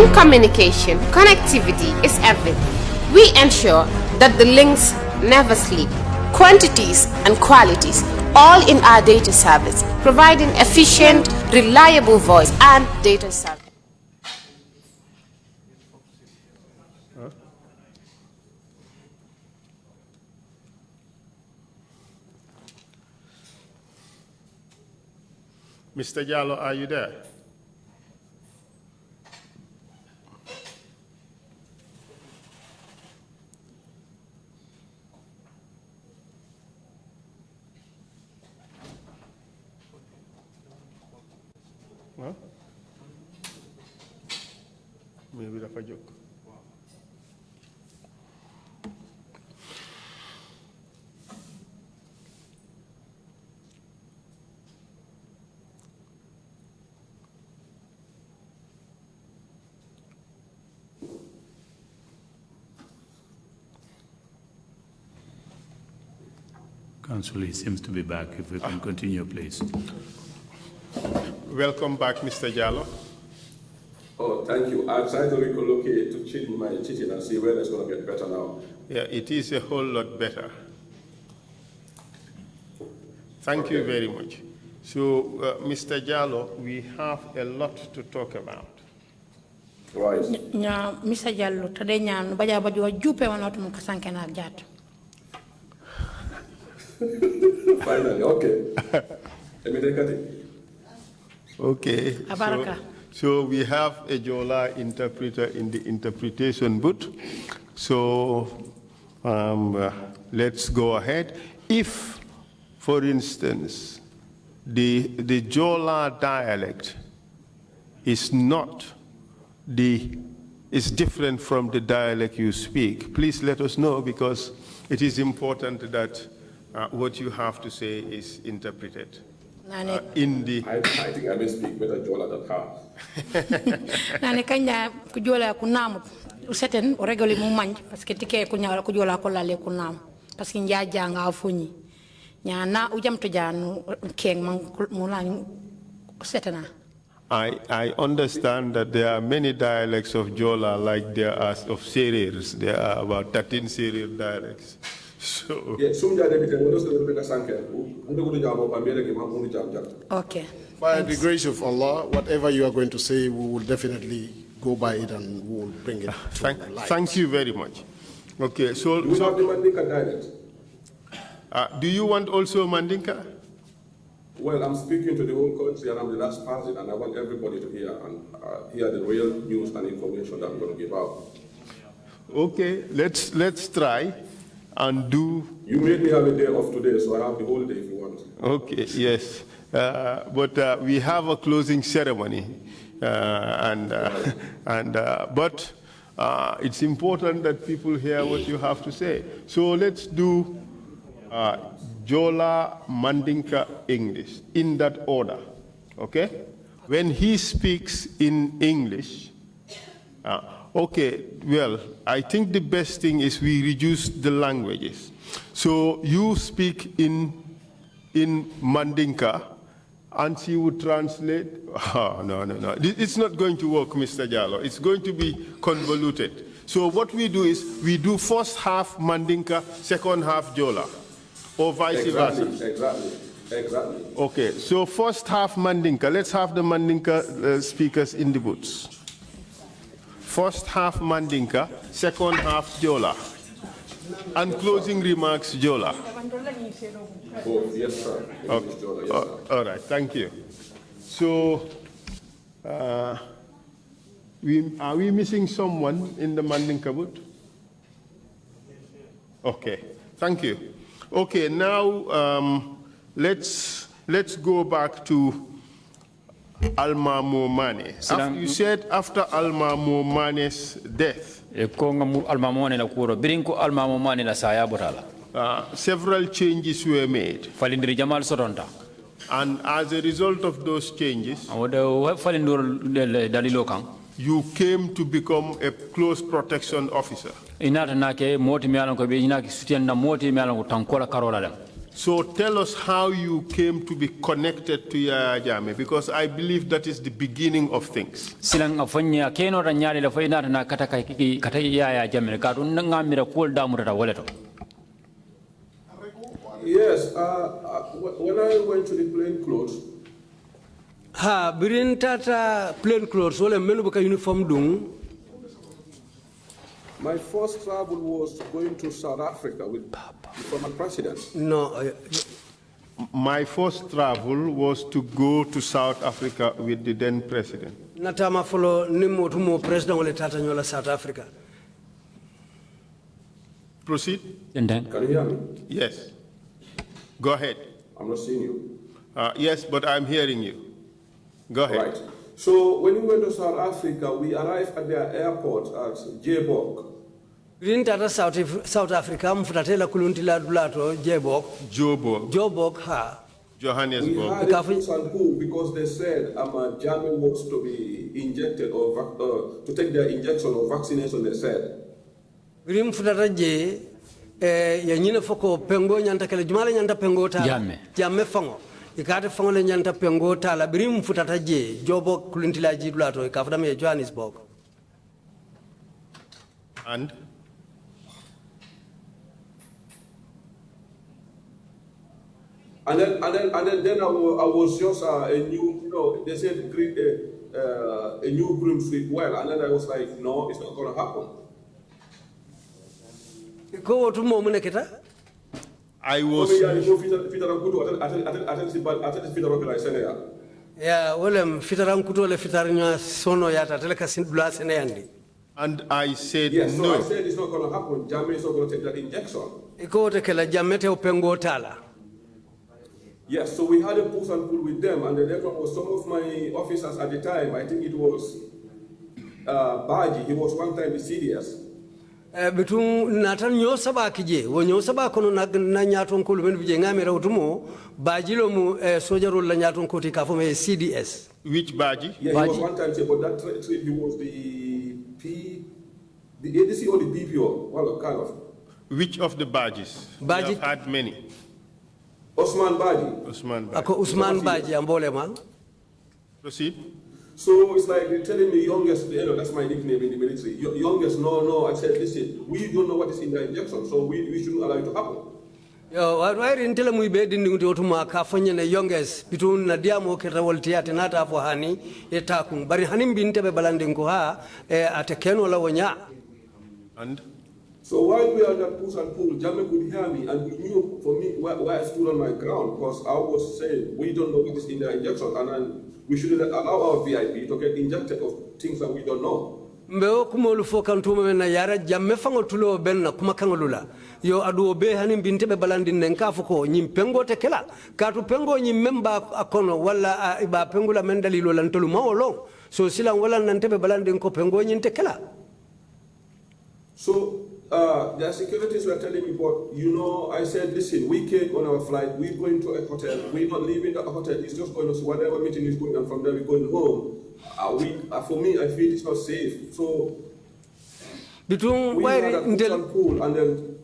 In communication, connectivity is everything. We ensure that the links never sleep. Quantities and qualities, all in our data service, providing efficient, reliable voice and data service. Mr. Jallow, are you there? Huh? Maybe that's a joke. Council, he seems to be back. If we can continue, please. Welcome back, Mr. Jallow. Oh, thank you. I'm trying to relocate to cheat my cheating and see whether it's going to get better now. Yeah, it is a whole lot better. Thank you very much. So, Mr. Jallow, we have a lot to talk about. Right. Mr. Jallow, today nyan baja bajo jupe wanatu mkasanke na jatu. Finally, okay. Let me take it. Okay. So we have a Jola interpreter in the interpretation booth. So let's go ahead. If, for instance, the Jola dialect is different from the dialect you speak, please let us know, because it is important that what you have to say is interpreted. In the I think I may speak better Jola than her. Nane kanya kujola kunamu useten oregoli mu manj parce que tike kunya kujola ko lale kunam parce que njaja nga afunyi nyana ujam to janu keng man mulani setena. I understand that there are many dialects of Jola, like there are of Sereers. There are about 13 Sereer dialects. So okay. By the grace of Allah, whatever you are going to say, we will definitely go by it and we will bring it to light. Thank you very much. Okay, so do you have the Mandinka dialect? Do you want also Mandinka? Well, I'm speaking to the whole country, and I'm the last person, and I want everybody to hear the real news and information that I'm going to give out. Okay, let's try. And do. You made me have a day off today, so I have the whole day if you want. Okay, yes. But we have a closing ceremony. But it's important that people hear what you have to say. So let's do Jola, Mandinka, English, in that order, okay? When he speaks in English, okay, well, I think the best thing is we reduce the languages. So you speak in Mandinka, and she would translate. Oh, no. It's not going to work, Mr. Jallow. It's going to be convoluted. So what we do is we do first half Mandinka, second half Jola, or vice versa. Exactly. Okay, so first half Mandinka. Let's have the Mandinka speakers in the booths. First half Mandinka, second half Jola. And closing remarks, Jola. Oh, yes, sir. Okay. Jola, yes, sir. All right, thank you. So, are we missing someone in the Mandinka booth? Okay, thank you. Okay, now let's go back to Almamo Mane. You said after Almamo Mane's death, several changes were made. And as a result of those changes, you came to become a close protection officer. So tell us how you came to be connected to Yaya Jammeh, because I believe that is the beginning of things. Silang afonya keno ranyari la foina na kata Yaya Jammeh kadu ngamira kul damurata waleto. Yes, when I went to the plain clothes. Ha birin tata plain clothes wala menu buka uniform dung. My first travel was going to South Africa with the former president. No. My first travel was to go to South Africa with the then president. Natama follow nimo tumo president wale tata nyola South Africa. Proceed. And then? Can you hear me? Yes. Go ahead. I'm not seeing you. Yes, but I'm hearing you. Go ahead. Right. So when we went to South Africa, we arrived at their airport at Joburg. Birin tata South Africa mfutatela kuluntila dulato Joburg ha. Johannesburg. We had a push and pull because they said Jammeh was to be injected or to take their injection or vaccination, they said. Birin mfutata je ya nyine foko pengo nyanta kele jumala nyanta pengo ta. Jammeh fango. Ikate fango le nyanta pengo ta la birin mfutata je Joburg kuluntila ji dulato ikafuta me Johannesburg. And then I was just a new, they said a new broom sweep well, and then I was like, no, it's not going to happen. I was. Yeah, well, fitaran kuto le fitarnya sono yata teleka sinbula seneyandi. And I said yes, no. So I said it's not going to happen. Jammeh is not going to take that injection. Iko tekela Jammeh te opengo tala. Yes, so we had a push and pull with them, and the network was some of my officers at the time. I think it was Baji. He was one time the CDS. Between Nathan Yosaba Kije, when Yosaba Kono Nanyaton Kulmen Vijangami Rotumo, Bajilo mu Sojaru Lanyaton Kotika from a CDS. Which Baji? Yeah, he was one time, but that trip he was the ADC or the PPO, well, kind of. Which of the Bajis? Baji. We have had many. Osman Baji. Usman Baji, Ambolema. Proceed. So it's like they're telling me youngest, that's my nickname in the military. Youngest, no. I said, listen, we don't know what is in the injection, so we shouldn't allow it to happen. Yo, why didn't tell me bed in the Otuma, California, the youngest, between Nadiamo, Kerawaltia, Nata for Hani, Etakum, but Hanim bin Tebe Balandinkoha at a Kenola Wanya. And? So while we are that push and pull, Jammeh could hear me, and he knew for me where I stood on my ground, because I was saying, we don't know what is in the injection, and then we shouldn't allow our VIP to get injected of things that we don't know. Mbeo kumolu fokantume na yara Jammeh fango tulo benna kumakangolula yo adu obe hanim bintebe balandi nenka fuko nyimpengo tekela katu pengo nyimmemba akono wala iba pengula mendali lo lantolu mawolo so sila wala nantebe balandi nko pengo nyintekela. So the securities were telling me, but I said, listen, we came on our flight, we're going to a hotel, we're not leaving the hotel, it's just going to whatever meeting is going on, from there we're going home. For me, I feel it's not safe. So between we had a pool and then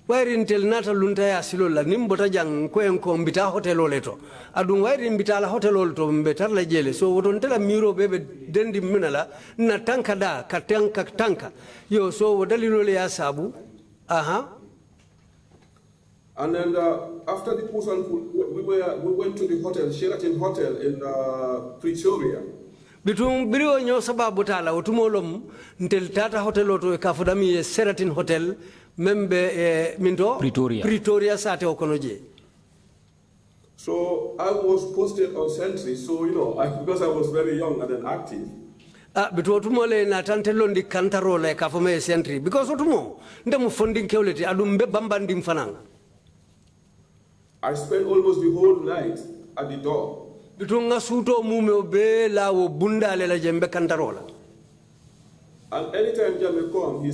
where intel nata lunta ya silola nimbota jang kwenko mbita hotel oleto adun where mbita la hotel oleto mbetar la jele so woton tela miro bebe dendi minala na tanka da tanka yo so wodali lole ya sabu and then after the push and pull, we went to the hotel, Sheraton Hotel in Pretoria. Between Brio nyo sababu tala utumolom ntel tata hotel oto kafudami Sheraton Hotel membe minto Pretoria sate okonoje. So I was posted on sentry, so because I was very young and then active. Bitu otumole na tantelondi kantarole kafume sentry because otumo ndemu funding kewleti adumbe bambandi mfananga. I spent almost the whole night at the door. Bitunga suto mume obe la wo bunda lela jembe kantarola. And anytime Jammeh come, he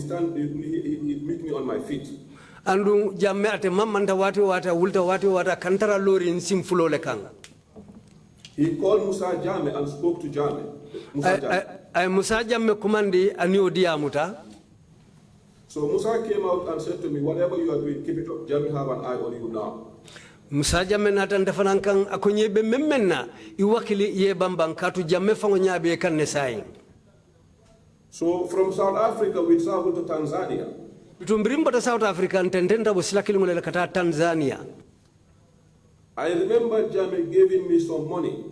meet me on my feet. Andu Jammeh ate mamanta wati wulta wati kantara lori nsimfulo le kanga. He called Musa Jammeh and spoke to Jammeh. Musa Jammeh kumandi anio diamuta. So Musa came out and said to me, whatever you are doing, keep it up. Jammeh have an eye on you now. Musa Jammeh natan defanan kan akonye be memmenna iwakili ye bambang katu Jammeh fango nyabe kan nesai. So from South Africa we traveled to Tanzania. Bitumbirimba ta South Africa ntendenda bosila kilingole kata Tanzania. I remember Jammeh giving me some money.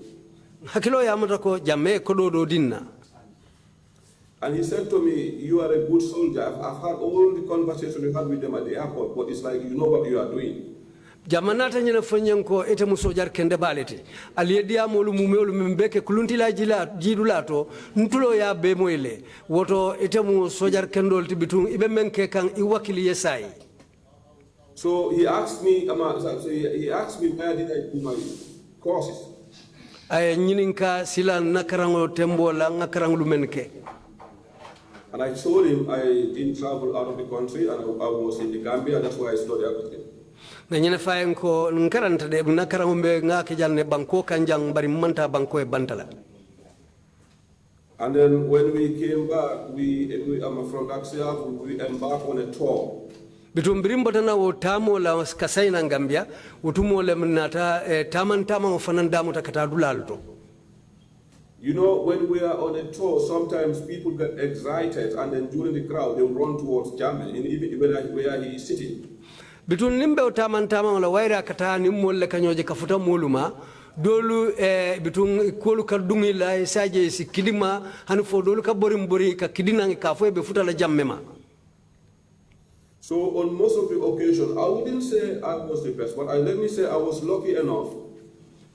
Hakilo ya mutako Jammeh kododo dinna. And he said to me, you are a good soldier. I've had all the conversations we had with them at the airport, but it's like you know what you are doing. Jamanata nyina fanyanko ete musojar kende balete aliyedia molu mumelu mbeke kuluntila jidulato ntulo ya be moyle woto ete musojar kendol tibitung ibe menke kan iwakili yesai. So he asked me where did I do my courses? Ay nyininka sila nakarango tembo la ngakarango lumenke. And I told him I didn't travel out of the country and I was in the Gambia, that's why I studied everything. Na nyina fayen ko nkaranta de nakarango mbe ngake jalne banko kanjang bari manta banko e bantala. And then when we came back, from Axia, we embarked on a tour. Bitumbirimbo tana wo tamo la kasaina Gambia, utumo le mnata tama ufanandamu takata dulalto. You know, when we are on a tour, sometimes people get excited and then during the crowd, they run towards Jammeh, even where he is sitting. Bitun nimbe tama la waira kata ni molle kanyoje kafuta moluma dolu bitun kolu kadungi la saje si kidima hanfo dolu ka bori ka kidina ka fo be futa la Jammeh. So on most of the occasions, I wouldn't say I was the best, but let me say I was lucky enough.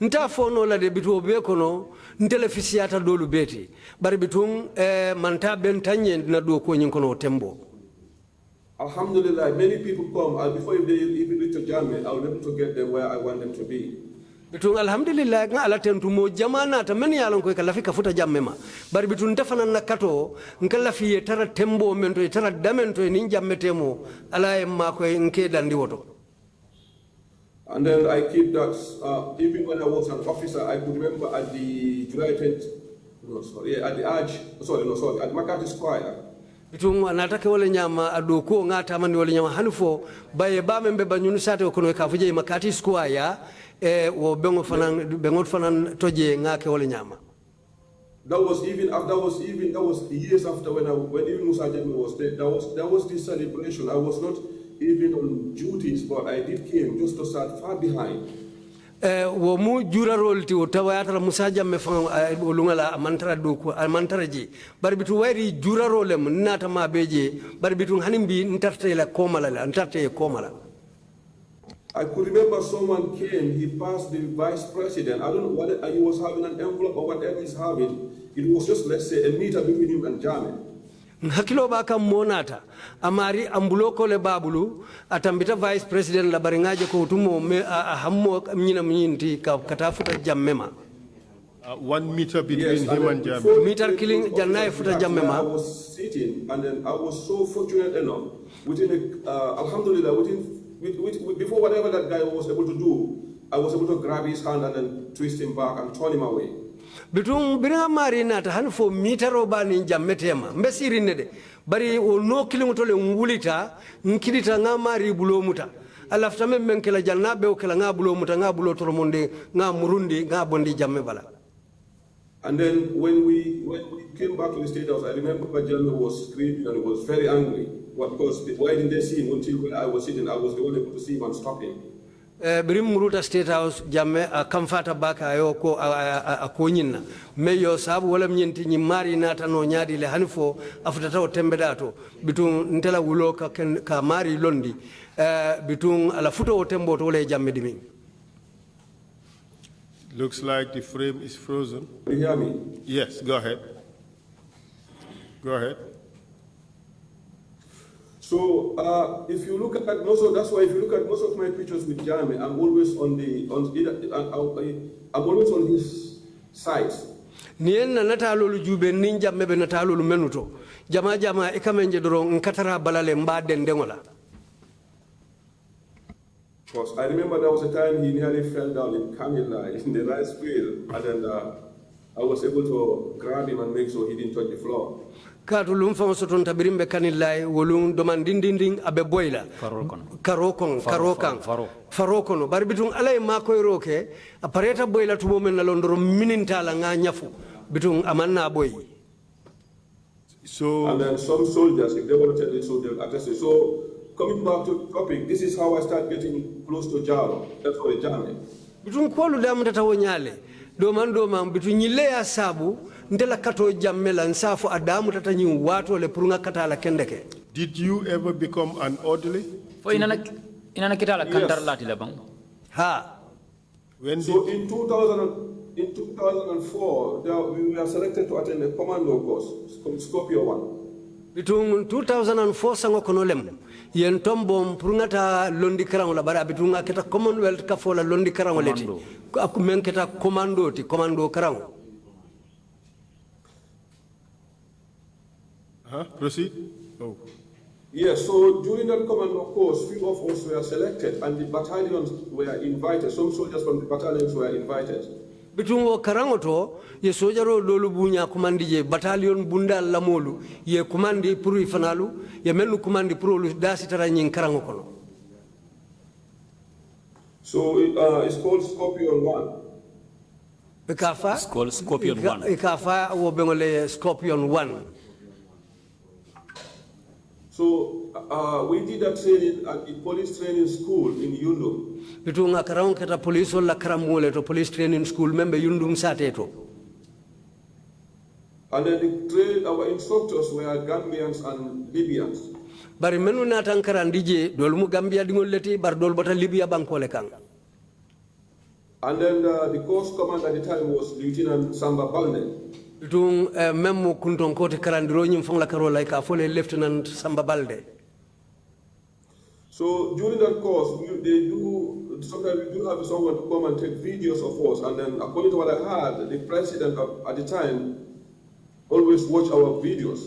Nta fono la de bitu be kono ntele fisiata dolu beti bari bitun manta ben tanye na do ko nyin kono tembo. Alhamdulillah, many people come before they even reach to Jammeh, I will be able to get them where I want them to be. Bitun alhamdulillah nga ala tentu mo jamana ta men yalon ko kala fika futa Jammeh ma bari bitun defana nakato nkala fi tara tembo mento tara damento ni Jammeh temo ala e ma ko nke dandi woto. And then I keep that, even when I was an officer, I could remember at the at Makati Square. Bitung anatake wale nyama adoko ngata mani wale nyama hanufo baye ba membe banyunu sate okono kafuje Makati Square wo bengo fanan toje ngake wale nyama. That was years after when even Musa Jammeh was dead. That was this celebration. I was not even on duties, but I did came just to start far behind. Wo mu jura rolti o tawayata Musa Jammeh fa olungala mantara doko mantara ji bari bitu wairi jura rolem nata ma beje bari bitu hanimbi ntarte la komala. I could remember someone came, he passed the vice president. I don't know whether he was having an envelope or whatever he's having. It was just, let's say, a meter between him and Jammeh. Hakilo baka monata amari ambuloko le babulu atambita vice president la baringaje ko tumo me hammo nyina mnyinti katafuta Jammeh. 1 meter between him and Jammeh. Meter killing Janai futa Jammeh. I was sitting and then I was so fortunate enough Alhamdulillah before whatever that guy was able to do, I was able to grab his hand and then twist him back and turn him away. Bitung bina mari na ta hanfo mitaro bani Jammeh tema mbesiri nede bari o no kilingotole ngulita nkilita nga mari bulo muta alafta men kala janna be o kala nga bulo muta nga bulo toromonde nga murundi nga bondi Jammeh bala. And then when we came back to the State House, I remember Jammeh was screaming and was very angry. Because why didn't they see him until when I was sitting? I was the one able to see him and stop him. Birim muruta State House Jammeh kamfata baka ayo ko akonyina meyo sabu wala mnyenti nyimari nata no nyadi le hanfo afutata o tembedato bitun ntela wuloka ka mari londi bitun ala futo o tembo to le Jammeh dimi. Looks like the frame is frozen. You hear me? Yes, go ahead. Go ahead. So if you look at most of my pictures with Jammeh, I'm always on his side. Nienna natalolu jube nin Jammeh be natalolu menuto jama ikamenje doro nkatara balale mbade ndengola. Because I remember there was a time he nearly fell down in Kamila in the rice field, and then I was able to grab him and make sure he didn't touch the floor. Katu lum fam soton tabirimbe kanilai wolum domandindinding abe boila karokan bari bitung alay ma koy roke apareta boila tumo men na londoro minintala nga nyafu bitung amanna boy. So and then some soldiers, if they want to tell the soldiers, address it. So coming back to topic, this is how I start getting close to Jallow. That's for a journey. Bitung kolu dam tata wonyale doman bitung nyile ya sabu ndela kato jammela nsafu adamu tata nyi watu le purunga kata la kendeke. Did you ever become an orderly? Fo inana kita la kandar lati la bang. Ha. When so in 2004, we were selected to attend a commando course, Scorpio 1. Bitung 2004 sango konolem. Yen tombom prungata londi karang la bara bitunga kita Commonwealth ka fola londi karang leti. Aku men kita commando karang. Proceed. Oh. Yes, so during that commando course, few of us were selected and the battalions were invited. Some soldiers from the battalions were invited. Bitungo karangoto ye sojaro lolu bunya kumandi je battalion bunda lamolu ye kumandi puru ifanalu ye menu kumandi puru dasi tara nyin karango kono. So it's called Scorpion 1. Ikafa? It's called Scorpion 1. Ikafa wo bengole Scorpion 1. So we did that training at the police training school in Yundum. Bitunga karang kata police wala karamule to police training school member Yundum sateto. And then our instructors were Gambians and Libyans. Bari menu natan karandije dolmu Gambia dingol leti bar dol bata Libya bankole kang. And then the course commander at the time was Lieutenant Samba Balde. Bitung memu kunton kote karandiro nyim fong la karola ka fole Lieutenant Samba Balde. So during that course, sometimes we do have someone to come and take videos of us, and then according to what I heard, the president at the time always watch our videos.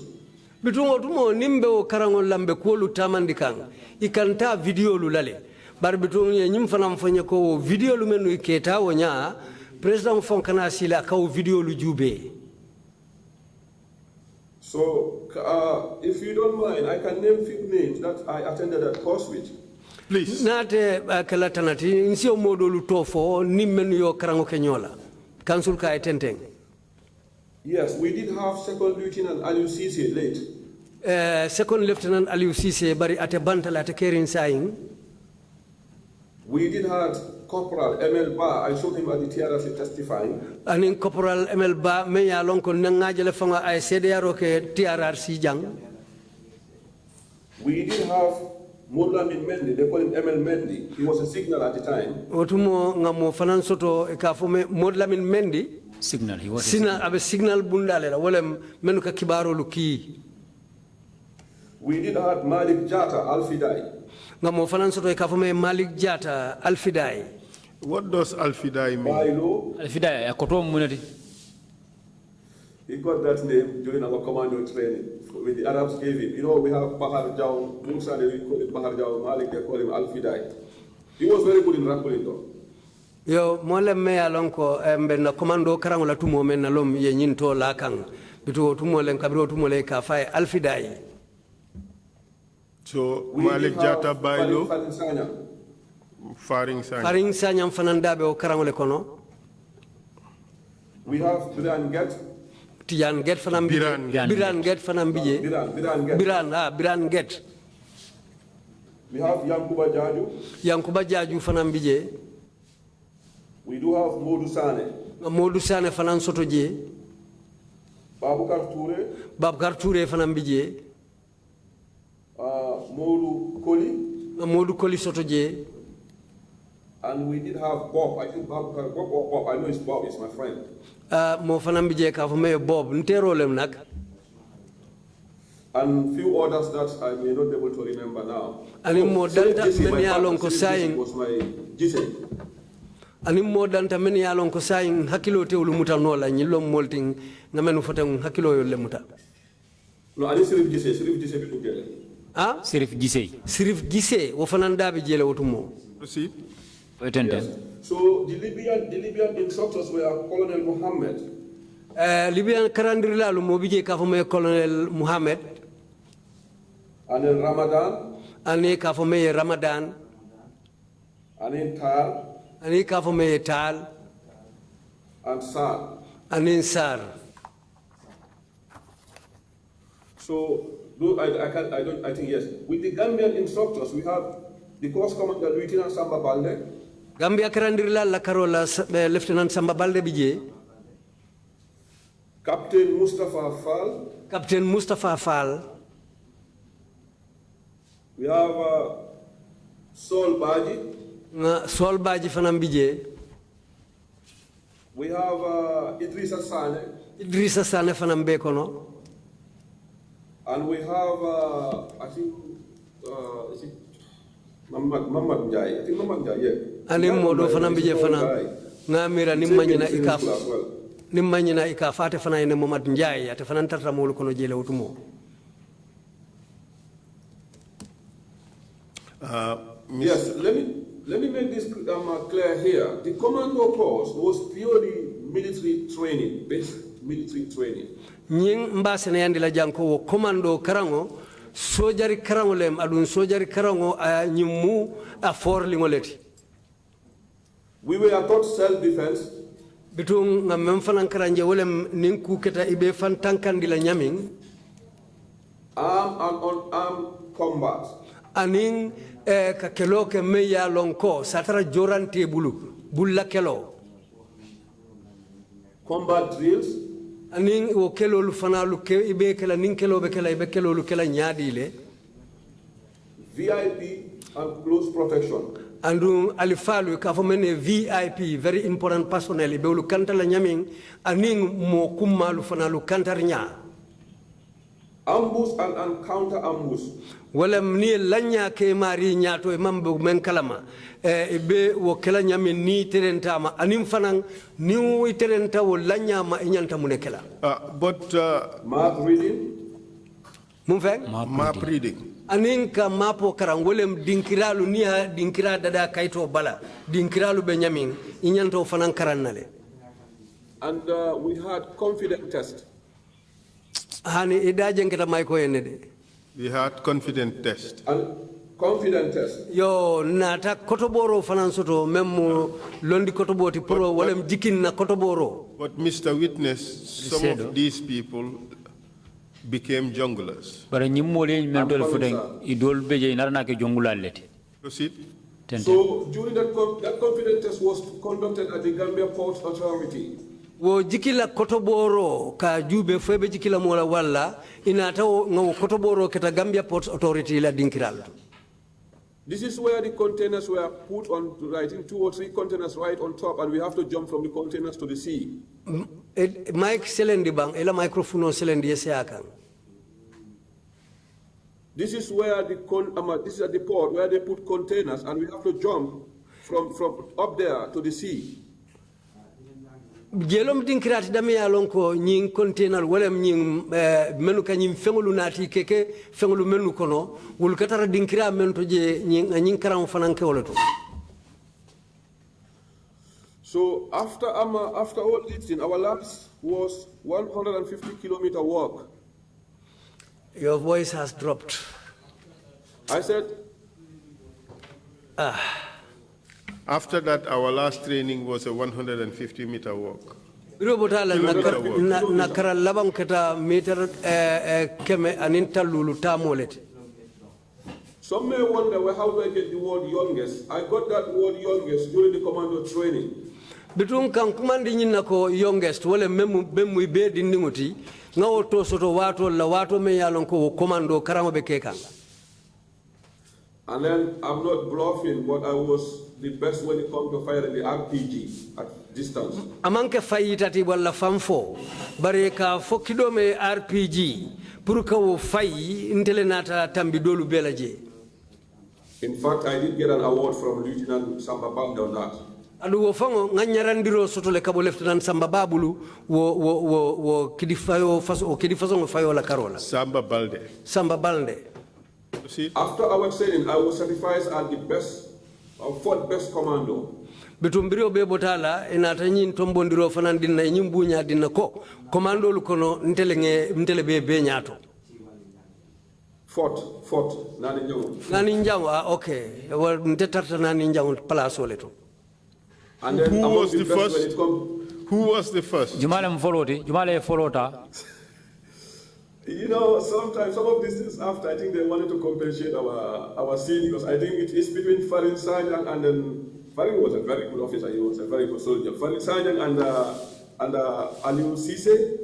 Bitungo tumo nimbe o karango lambe kuolu tamandikang ikanta video lulale bar bitungo nyim fanam fanya ko video lu menu iketa wonya president fonkana sila ka video lu jube. So if you don't mind, I can name few names that I attended that course with. Please. Nate kalatanati insio modo lu tofo nimmenu yo karango kenyola council ka etenteng. Yes, we did have Second Lieutenant Aliou Cisse late. Second Lieutenant Aliou Cisse bari ate bantala ate kerin saing. We did have Corporal ML Ba. I saw him at the TRRC testifying. Anin Corporal ML Ba me ya lon ko nangajele fanga ay CDRO ke TRRC jang. We did have Modlamin Mendy. They call him ML Mendy. He was a signal at the time. Otumo ngamo fanan soto e ka fome Modlamin Mendy. Signal. He was Abe signal bundale la wala menu ka kibaro luki. We did have Malik Jata Alfidai. Ngamo fanan soto e ka fome Malik Jata Alfidai. What does Alfidai mean? Bailo. Alfidai akoto munati. He got that name during our commando training. When the Arabs gave him, you know, we have Bahar Jaw, Musa, they call it Bahar Jaw, Malik, they call him Alfidai. He was very good in rappelling though. Yo mole me alon ko embe na commando karango la tumo men na lom ye nyinto la kang bitu tumo len kabiro tumo le ka fay Alfidai. So Malik Jata Bailo Faring Sanya fanandabe o karango le kono. We have Biran Get. Tiyan Get fanam Biran Get fanam bije. Biran Get. We have Yankuba Jaju fanam bije. We do have Modou Sane fanan soto je. Babukar Touré fanam bije. Modou Koli soto je. And we did have Bob. I think Bob. I know it's Bob. It's my friend. Mo fanam bije ka fo me Bob ntero lem nak. And few others that I may not be able to remember now. Ani mo danta men ya lon ko sayin was my GC. Ani mo danta men ya lon ko sayin hakilo tewlu mutal no la ñi lom molting ngamenu foten hakilo yo le muta. No, ani Sirif GC bi tugele. Ah? Sirif Gise wo fanan dabi jele wotumo. Proceed. Yes. So the Libyan instructors were Colonel Mohammed Libyan karandirla lu mobije ka fo me Colonel Muhammad. And in Ramadan. Ani ka fo me Ramadan. And in Tal. Ani ka fo me Tal. And Sar. And in Sar. So I think yes. With the Gambian instructors, we have the course commander Lieutenant Samba Balde. Gambia karandirla la karola Lieutenant Samba Balde bije. Captain Mustafa Fall. Captain Mustafa Fall. We have Sol Baji. Sol Baji fanam bije. We have Idrissa Sane. Idrissa Sane fanam bekono. And we have I think is it Mamad Njai. I think Mamad Njai, yeah. Ani modo fanam bije fanam. Ngamira nimanyina ikaf. Nimanyina ikafate fana ene Mamad Njai ate fanan tarta mulu kono jele utumo. Yes, let me make this clear here. The commando course was purely military training, basic military training. Nying mbasene yandi la janko wo commando karango sojari karango lem adun sojari karango nyimu a for lingoleti. We were taught self-defense. Bitung ngam fanan karanje wolem ninku keta ibe fan tankandi la nyaming. Armed and unarmed combat. Aning ka kelo ke meya lonko satara jorante bulu bulla kelo. Combat drills. Aning wo kelo lu fana lu ke ibe kala nin kelo be kala ibe kelo lu kala nyaadi le. VIP and close protection. Andu alifalu ka fo mene VIP very important personnel ibe lu kanta la nyaming aning mo kumma lu fana lu kantar nya. Ambush and counter ambush. Wala ni lanya ke mari nyato e mambo men kalama be wo kala nyame ni terenta ma anim fanan ni wo terenta wo lanya ma nyanta munekela but map reading mun fe map reading anin ka mapo karangolem dinkiralu ni ha dinkira dada kaito bala dinkiralu be nyamin nyanta fanan karannale and we had confident test hani idaje ngeta may ko yenede. We had confident test. And confident test. Yo nata kotoboro fanansoto memo londi kotoboti pro walem jikin na kotoboro. But Mr. Witness, some of these people became junglers. Bara nyimole mentol fudeng idol beje narana ke jongulalete. Proceed. So during that confident test was conducted at the Gambia Port Authority. Wo jikila kotoboro ka jube febe jikila mola wala inata ngo kotoboro keta Gambia Port Authority la dinkiral. This is where the containers were put on, I think 2 or 3 containers right on top, and we have to jump from the containers to the sea. Mike Selendi bang ela microphone Selendi yeseakan. This is where this is at the port where they put containers, and we have to jump from up there to the sea. Jelom dinkirati dami alon ko nying container wala nying menu ka nyim fengulu nati keke fengulu menu kono wul katara dinkira men to je nying karam fananke wala to. So after all this, our last was 150-kilometer walk. Your voice has dropped. I said. After that, our last training was a 150-meter walk. Nakara labang kata meter keme aninta lulu tamolet. Some may wonder, well, how do I get the word youngest? I got that word youngest during the commando training. Between kan kumandi nyina ko youngest wala memu be dindingoti ngawo to soto wato la wato me yalon ko commando karamo be keka. And then I'm not bluffing, but I was the best when it comes to firing the RPG at distance. Amanke fayitati wala famfo bare ka fokido me RPG pour ka wo fayi intele nata tambi dolu belaje. In fact, I did get an award from Lieutenant Samba Banda on that. Adu wo fango nganyarandiro soto le kabo Lieutenant Samba Babulu wo kidifayo faso fayo la karola. Samba Balde. Samba Balde. After our training, I was certified as the best, 4th best commando. bitumbiro be botala inata nyin tombondiro fanan dinna nyim bunya dinna ko commando lu kono ntele be nyato Fort nani njango okay wa ntetarta nani njango place oleto. And then who was the first? Who was the first? Jumale folota. You know, sometimes some of these things after, I think they wanted to compensate our seniors. I think it's between Farin Sajang and then Farin was a very good officer. He was a very good soldier. Farin Sajang and Aliou Cisse.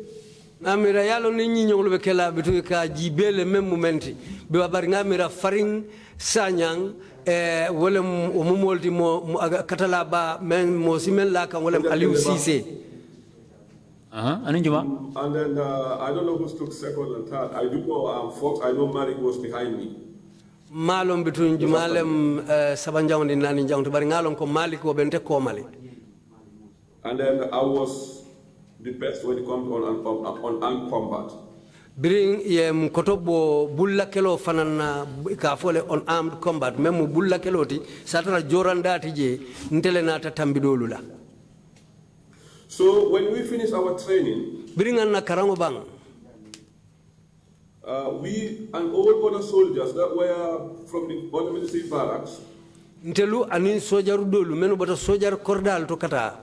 Namira yalo ninyi nyonglo bekela bitu ka jibele même momenti be babari ngamira Farin Sajang wala mumolti mo katala ba men mo simen la kan wala Aliou Cisse. And then I don't know who took second and third. I do know fourth. I know Malik was behind me. Malom between Jumalem Sabanjang and Nani Jang to Baringalon ko Malik or Bente Komali. And then I was the best when it comes on armed combat. Bring yem kotobo bulla kelo fanana kafole on armed combat memu bulla keloti satara jorandati je ntele nata tambidolula. So when we finish our training, bring an karango bang. We and all other soldiers that were from the other military barracks. Ntelu anin sojaru dolu menu bata sojar kordal to kata.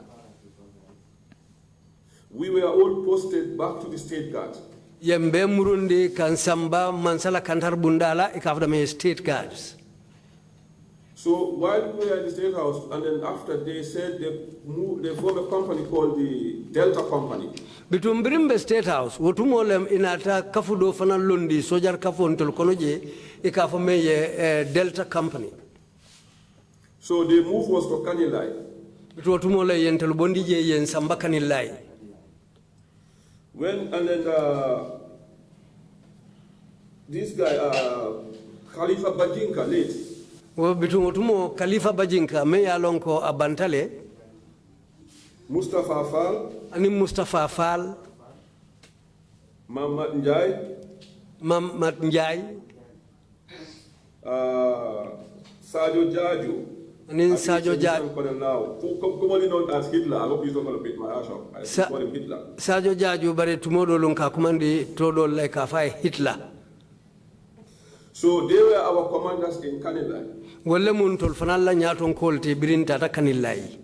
We were all posted back to the state guard. Yembe murundi kansamba mansala kantar bundala ikafda me state guards. So while we were at the State House, and then after they said they formed a company called the Delta Company. Bitumbrimbe State House, wotumolem inata kafudo fana lundi sojar kafu ntol konoje ikafo meye Delta Company. So the move was to Kanilai. Bitutumole yentel bondi je yen samba Kanilai. And then this guy Khalifa Bajinka late. Bitumo Khalifa Bajinka me yalonko abantale Mustafa Fall ani Mustafa Fall Mamad Njai Sadio Jaju ani Sadio Jaju commonly known as Hitler. I hope he's not going to beat my ass up. I call him Hitler. Sadio Jaju bare tumodo lunka kumandi todo like afai Hitler. So they were our commanders in Kanilai. Wale muntol fanalla nyaton kolte birinta ta Kanilai.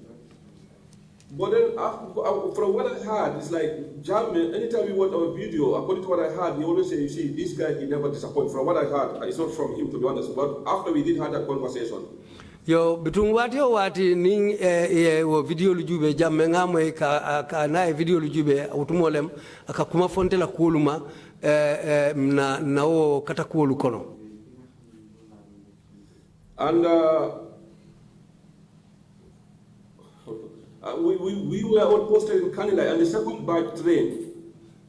But then, from what I heard, it's like, Jammeh, anytime we watch our video, according to what I heard, he always say, you see, this guy, he never disappoints. From what I heard, it's not from him, to be honest, but after we did have that conversation. Yo, between wati ning wo video lujube Jammeh ngamwe ka na video lujube utumolem akakuma fonte la kuluma na o katakulu kono. And we were all posted in Kanilai, and the second batch train.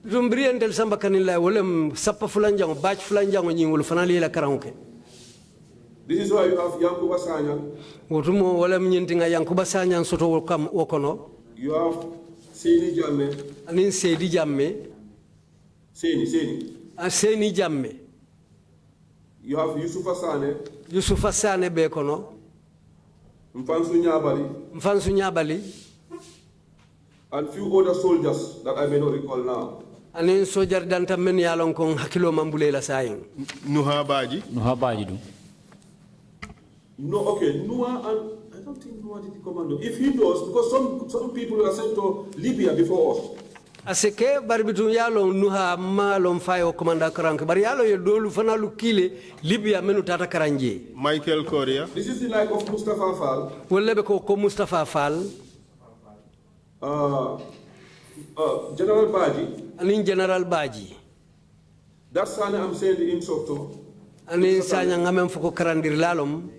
Rumbrientel samba Kanilai, wolem sapa fulanjang, batch fulanjang nyingul fanali la karanke. This is why you have Yankuba Sanyang. Wotumo wolem nyintinga Yankuba Sanyang soto wakam wokono. You have Seni Jammeh. Anin Sedi Jammeh. Seni Jammeh. You have Yusufa Sane bekono. Mfansu Nyabali. And few other soldiers that I may not recall now. Anin sojar danta men yalon kong hakilo mambule la sayin. Nuha Baji do. No, okay, Nuha, and I don't think Nuha did the commando. If he does, because some people were sent to Libya before us. Aseke barbitu yalo Nuha malom fayo komanda karanke bari yalo ye dolu fana lukile Libya menu tata karanje. Michael Korea. This is the like of Mustafa Fall. Wolebe ko Mustafa Fall. General Baji. Anin General Baji. That's Sane I'm saying the instructor. Anin Sanya ngamem fuko karandir lalom.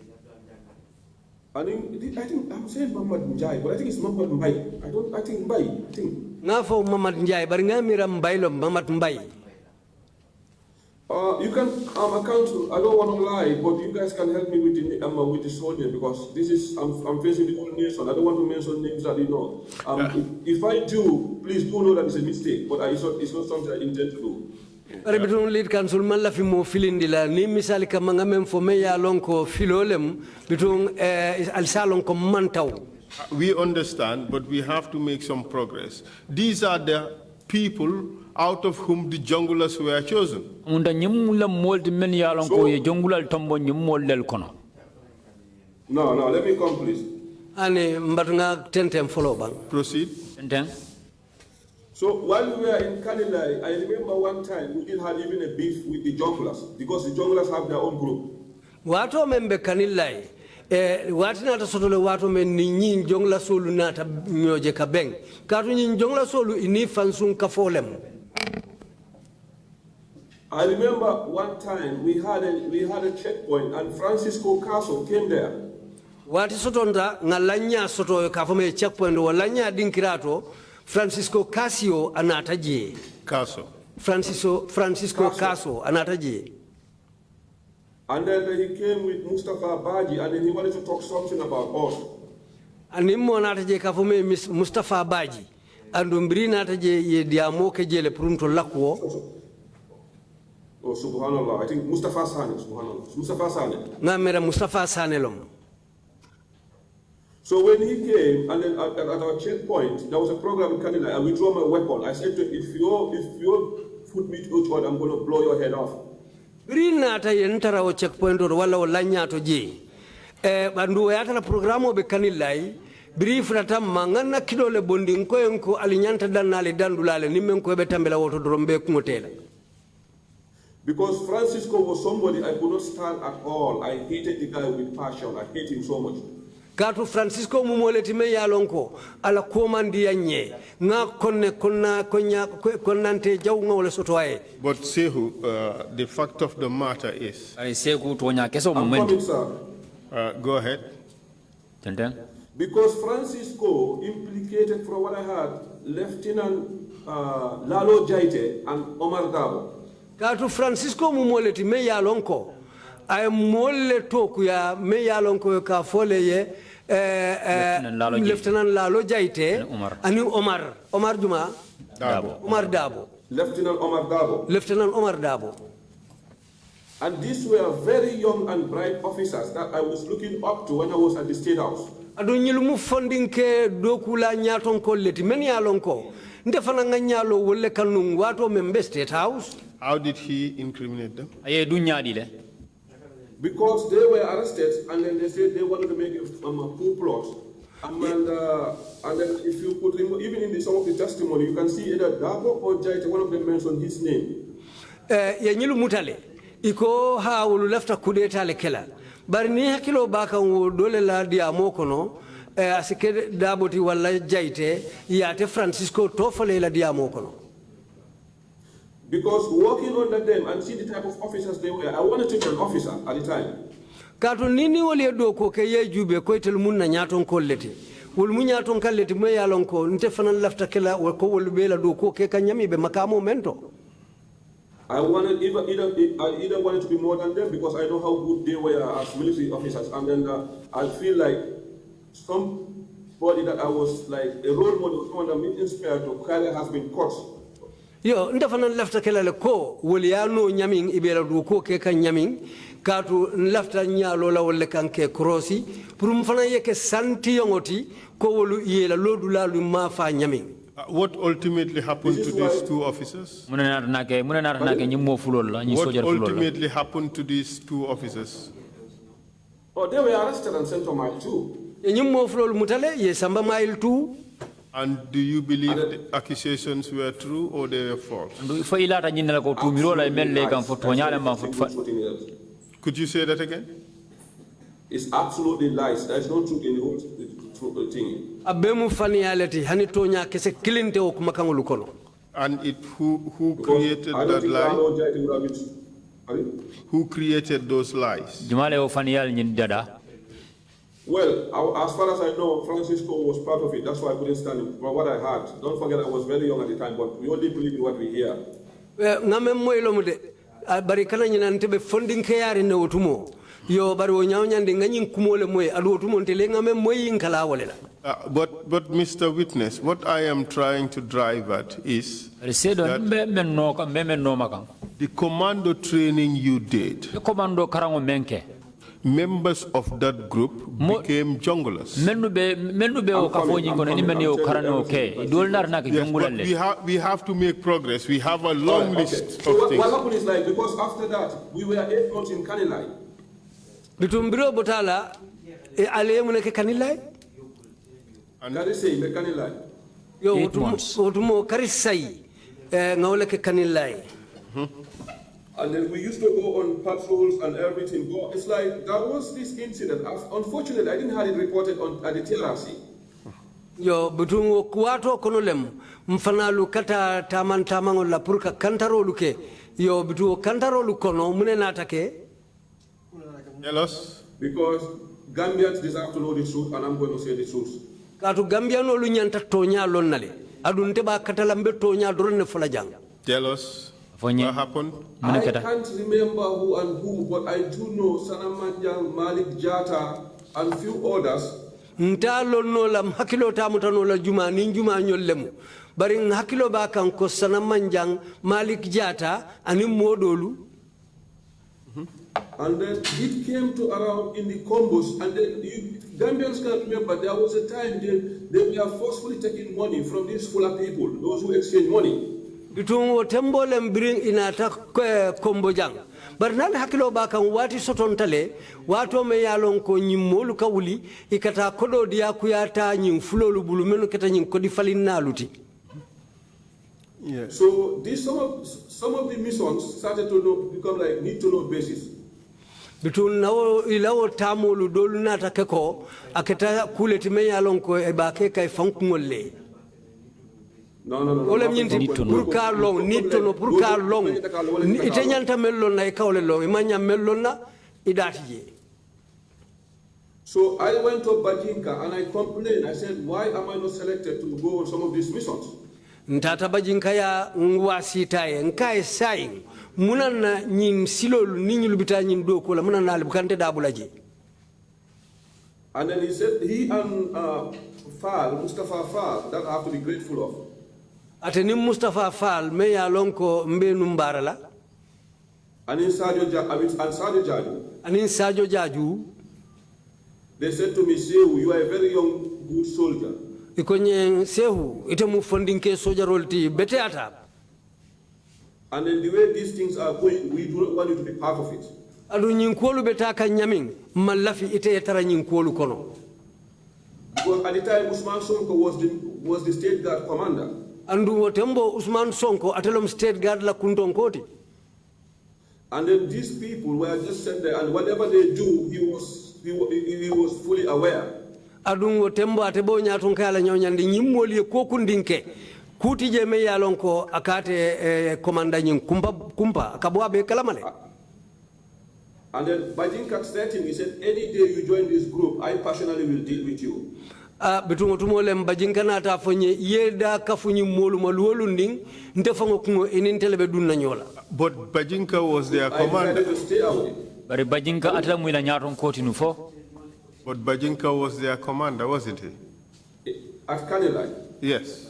I think I'm saying Mamad Njai, but I think it's Mamad Mbai. I think Mbai. Ngafo Mamad Njai, but ngamira Mbailo Mamad Mbai. You can account. I don't want to lie, but you guys can help me with the soldier, because this is I'm facing the whole nation. I don't want to mention names that you know. If I do, please do know that it's a mistake, but it's not something I intend to do. Bare bitum lead council malla fi mo filindila ni misali kama ngamem fo me ya lonko filolem bitum al salon ko mantaw We understand, but we have to make some progress. These are the people out of whom the junglers were chosen. No, let me come, please. Proceed. So while we were in Kanilai, I remember one time we did have even a beef with the junglers because the junglers have their own group. Wato membe Kanilai, watina ta sotole wato men ni nyin jongla solu nata nyoje kabeng. Katu nyin jongla solu ini fansun kafolem. I remember one time we had a checkpoint and Francisco Castle came there. Wati sotonda ngalanya soto kafome checkpoint walanya dinkirato Francisco Casio anataje. Caso. Francisco Caso anataje. And then he came with Mustafa Baji and then he wanted to talk something about us. Animmo anataje kafome Mustafa Baji. Andumbri nataje ye diamo kejele prunto lakwo. Oh, subhanallah. I think Mustafa Sane, subhanallah. Mustafa Sane. Ngamera Mustafa Sane lom. So when he came, and then at our checkpoint, there was a program in Canada, I withdraw my weapon. I said to him, if you put me to each I'm going to blow your head off. Green ata yentara o checkpoint or wala o lanya to je. Bandu yata na programo be kanilai. Brief rata mangana kidole bondi nko alinyanta danale dandulale nimenko betambela woto drombe kumotela. Because Francisco was somebody I could not stand at all. I hated the guy with passion. I hate him so much. Katu Francisco mumoleti me yalonko ala komandi yanye nga konne konnante jaw ngawle sotoaye. But Saikou, the fact of the matter is. Saikou tonya keso moment. Go ahead. Because Francisco implicated, from what I heard, Lieutenant Lalo Jaite and Omar Dabo. Katu Francisco mumoleti me yalonko ay molle toku ya me yalonko ka fole ye Lieutenant Lalo Jaite ani Omar Juma Dabo. Omar Dabo. Lieutenant Omar Dabo. And these were very young and bright officers that I was looking up to when I was at the State House. Adu nyilumu funding ke dokula nyaton kolleti men yalonko ndefana nga nyalo wolle kanung wato membe State House. How did he incriminate them? Because they were arrested and then they said they wanted to make a coup plot. And then if you could remove, even in some of the testimony, you can see either Dabo or Jaite, one of them mentioned his name. Nyilu mutale, iko ha ulu lefta kudeta lekela. Bari ni hakilo baka dole la diamo kono, asike Daboti wala Jaite, yate Francisco tofale la diamo kono. Because working under them and see the type of officers they were, I wanted to be an officer at the time. Kato nini wali do ko ke ye jube ko tel mun na nyaton kolleti. Wol mu nyaton kalleti me yalon ko nte fanan lafta kala ko wol bela do ko ke kanyami be makamo mento. I wanted either wanted to be more than them because I know how good they were as military officers, and then I feel like somebody that I was like a role model, someone that me inspired to carry has been caught. Yo ndafana lafta kelale ko woliano nyamin ibela du ko ke kan nyamin katu lafta nyalo la wolle kanke crossi pour mfana yeke santi yongoti ko wolu yela lodu la lu ma fa nyamin. What ultimately happened to these two officers? What ultimately happened to these two officers? Oh, they were arrested and sent to Mile 2. And do you believe the accusations were true or they were false? Could you say that again? It's absolutely lies. There's no truth in the whole thing. And who created that lie? Who created those lies? Well, as far as I know, Francisco was part of it. That's why I couldn't stand it. From what I heard, don't forget I was very young at the time, but we only believe in what we hear. But Mr. Witness, what I am trying to drive at is that the commando training you did, members of that group became junglers. But we have to make progress. We have a long list so of things. What happened is like, because after that, we were 8 months in Kanilai. Bitumbiro botala aliyemune ke Kanilai? Karisei me Kanilai. Yo utumo karisai ngawle ke Kanilai. And then we used to go on patrols and everything. It's like, there was this incident. Unfortunately, I didn't have it reported at the TRRC. Yo butungo kuato konolem mfanalu kata tamango la purka kantaro luke yo butuo kantaro lukono mune natake. Tell us. Because Gambians deserve to know the truth, and I'm going to say the truth. Katu Gambiano lu nyanta tonya lonale adunte ba katalambe tonya dorne fulajang. Tell us. What happened? I can't remember who and who, but I do know Sanamanjang, Malik Jata, and few others. Ntalo no lam hakilo tamutano la juma ninjuma nyollemu. Bari hakilo ba kan ko Sanamanjang, Malik Jata, ani modolu. And then it came to around in the combos, and then Gambians can remember there was a time they were forcefully taking money from these fuller people, those who exchange money. Bitungo tembolem bring inata kombojang barnal hakilo baka wati sotontale wato me yalon ko nyimmolu kawuli ikata kodo dia kuyata nyim fulolu bulumenu keta nyim kodi falinaluti. Yes. So this some of the missions started to become like need to know basis. Bitun nawo ilawo tamolu dolu nata keko aketa kuleti me yalon ko e bake kay fankumolle. No. Need to know. Need to know. Purka long. Itanyanta mellon na ikawle long. Imanya mellon na idatiye. So I went to Bajinka and I complained. I said, why am I not selected to go on some of these missions? Ntata Bajinka ya ngwasitaye nkae sai muna na nyin silo ninyi lubita nyin doko la muna na alibukante dabulaje. And then he said he and Mustafa Fall, that I have to be grateful of. Ateni Mustafa Fall me ya lonko mbe numbarala. Anin Sadio Jaju. Anin Sadio Jaju. They said to me, Saikou, you are a very young, good soldier. Ikonye Saikou, ite mu funding ke soldier rolti bete ata. And then the way these things are going, we do not want you to be part of it. Adu nyinkolu betaka nyaming malafi ite etara nyinkolu kono. Because at the time Usman Sonko was the state guard commander. Andu wotembo Usman Sonko atelom state guard la kuntonkoti. And then these people were just sent there, and whatever they do, he was fully aware. Adu wotembo atebo nyatunkala nyonyandi nyimoli kokundinke. Kuti jeme yalonko akate komanda nyin kumpa akabwa be kalamale. And then Bajinka threatened me, he said, any day you join this group, I personally will deal with you. Bitungo tumole Bajinka na tafonye yeda kafunyi molu maluolu nding ntefango kungo inintelebe dunna nyola. But Bajinka was their commander. I decided to stay away. Bari Bajinka atala mwila nyaron koti nufo. But Bajinka was their commander, wasn't he? At Kanilai? Yes.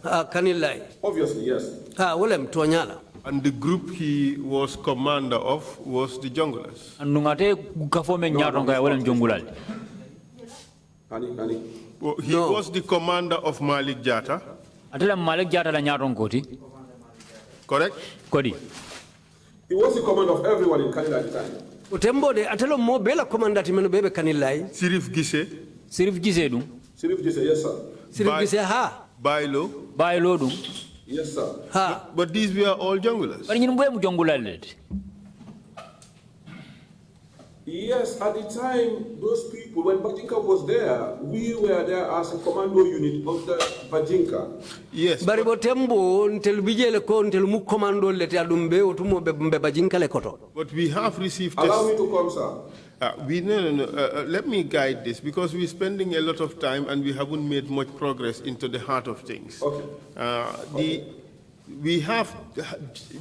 Kanilai. Obviously, yes. Wolem tuanyala. And the group he was commander of was the junglers. Nungate gukafome nyaron kaya wolem jungulal. Well, he was the commander of Malik Jata. Atala Malik Jata la nyaron koti. Correct? Kodi. He was the commander of everyone in Kanilai at the time. Utembo de atalo mo bela commander timeno bebe Kanilai. Sirif Gise. Sirif Gise dum. Sirif Gise, yes sir. Sirif Gise ha. Bailo. Bailo dum. Yes sir. Ha. But these were all junglers. Bari nyinumwe mu jungulal. Yes, at the time, those people, when Bajinka was there, we were there as a commando unit of the Bajinka. Yes. Baribo tembo ntel bijele ko ntel mu commando lete adumbe otumo be Bajinka le koto. But we have received. Allow me to come, sir. Let me guide this because we're spending a lot of time and we haven't made much progress into the heart of things. Okay. We have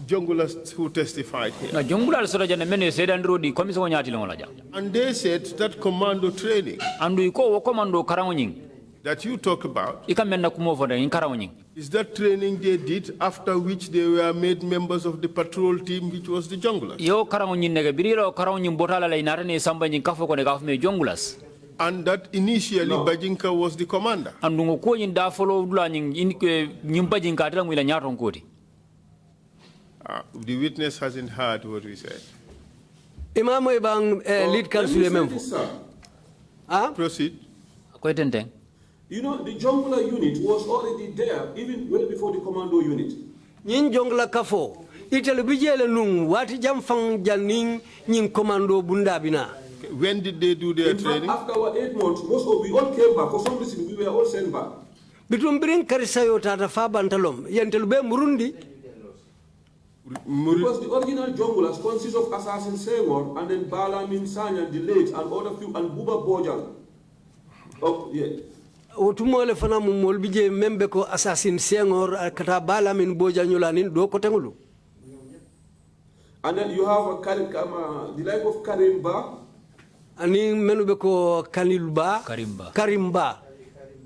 junglers who testified here. Na jungulal sura jana mene sedandro di komiso nyati longola ja. And they said that commando training. Andu iko wo commando karango nying. that you talk about, Ikamena kumo for the inkarawing. is that training they did after which they were made members of the patrol team, which was the junglers. Yo karawing negabiro, karawing botala inarane samba in kafo kone gafme jungulas. And that initially Bajinka was the commander. And Nungo in da follow learning in Nimpajin Kadram with a Nyaron Kodi. The witness hasn't heard what we said. Imam Ibang lead council member. Proceed. You know, the jungler unit was already there even well before the commando unit. Nyin jongla kafo. Itele bijele nung wati jam fang janing nyin commando bunda bina. When did they do their training? After our 8 months, we all came back. For some reason, we were all sent back. Bitum bring karisayo tata fabantalom. Yentelube Murundi. Because the original junglers consist of Assassin Saikou and then Balamin Sanya, the late, and other few, and Buba Bojang. Oh, yeah. Otumole fana mu molbije membe ko Assassin Saikou kata Balamin Bojanyulanin do ko tengulu. And then you have the like of Karimba. Ani menube ko Kanilba, Karimba.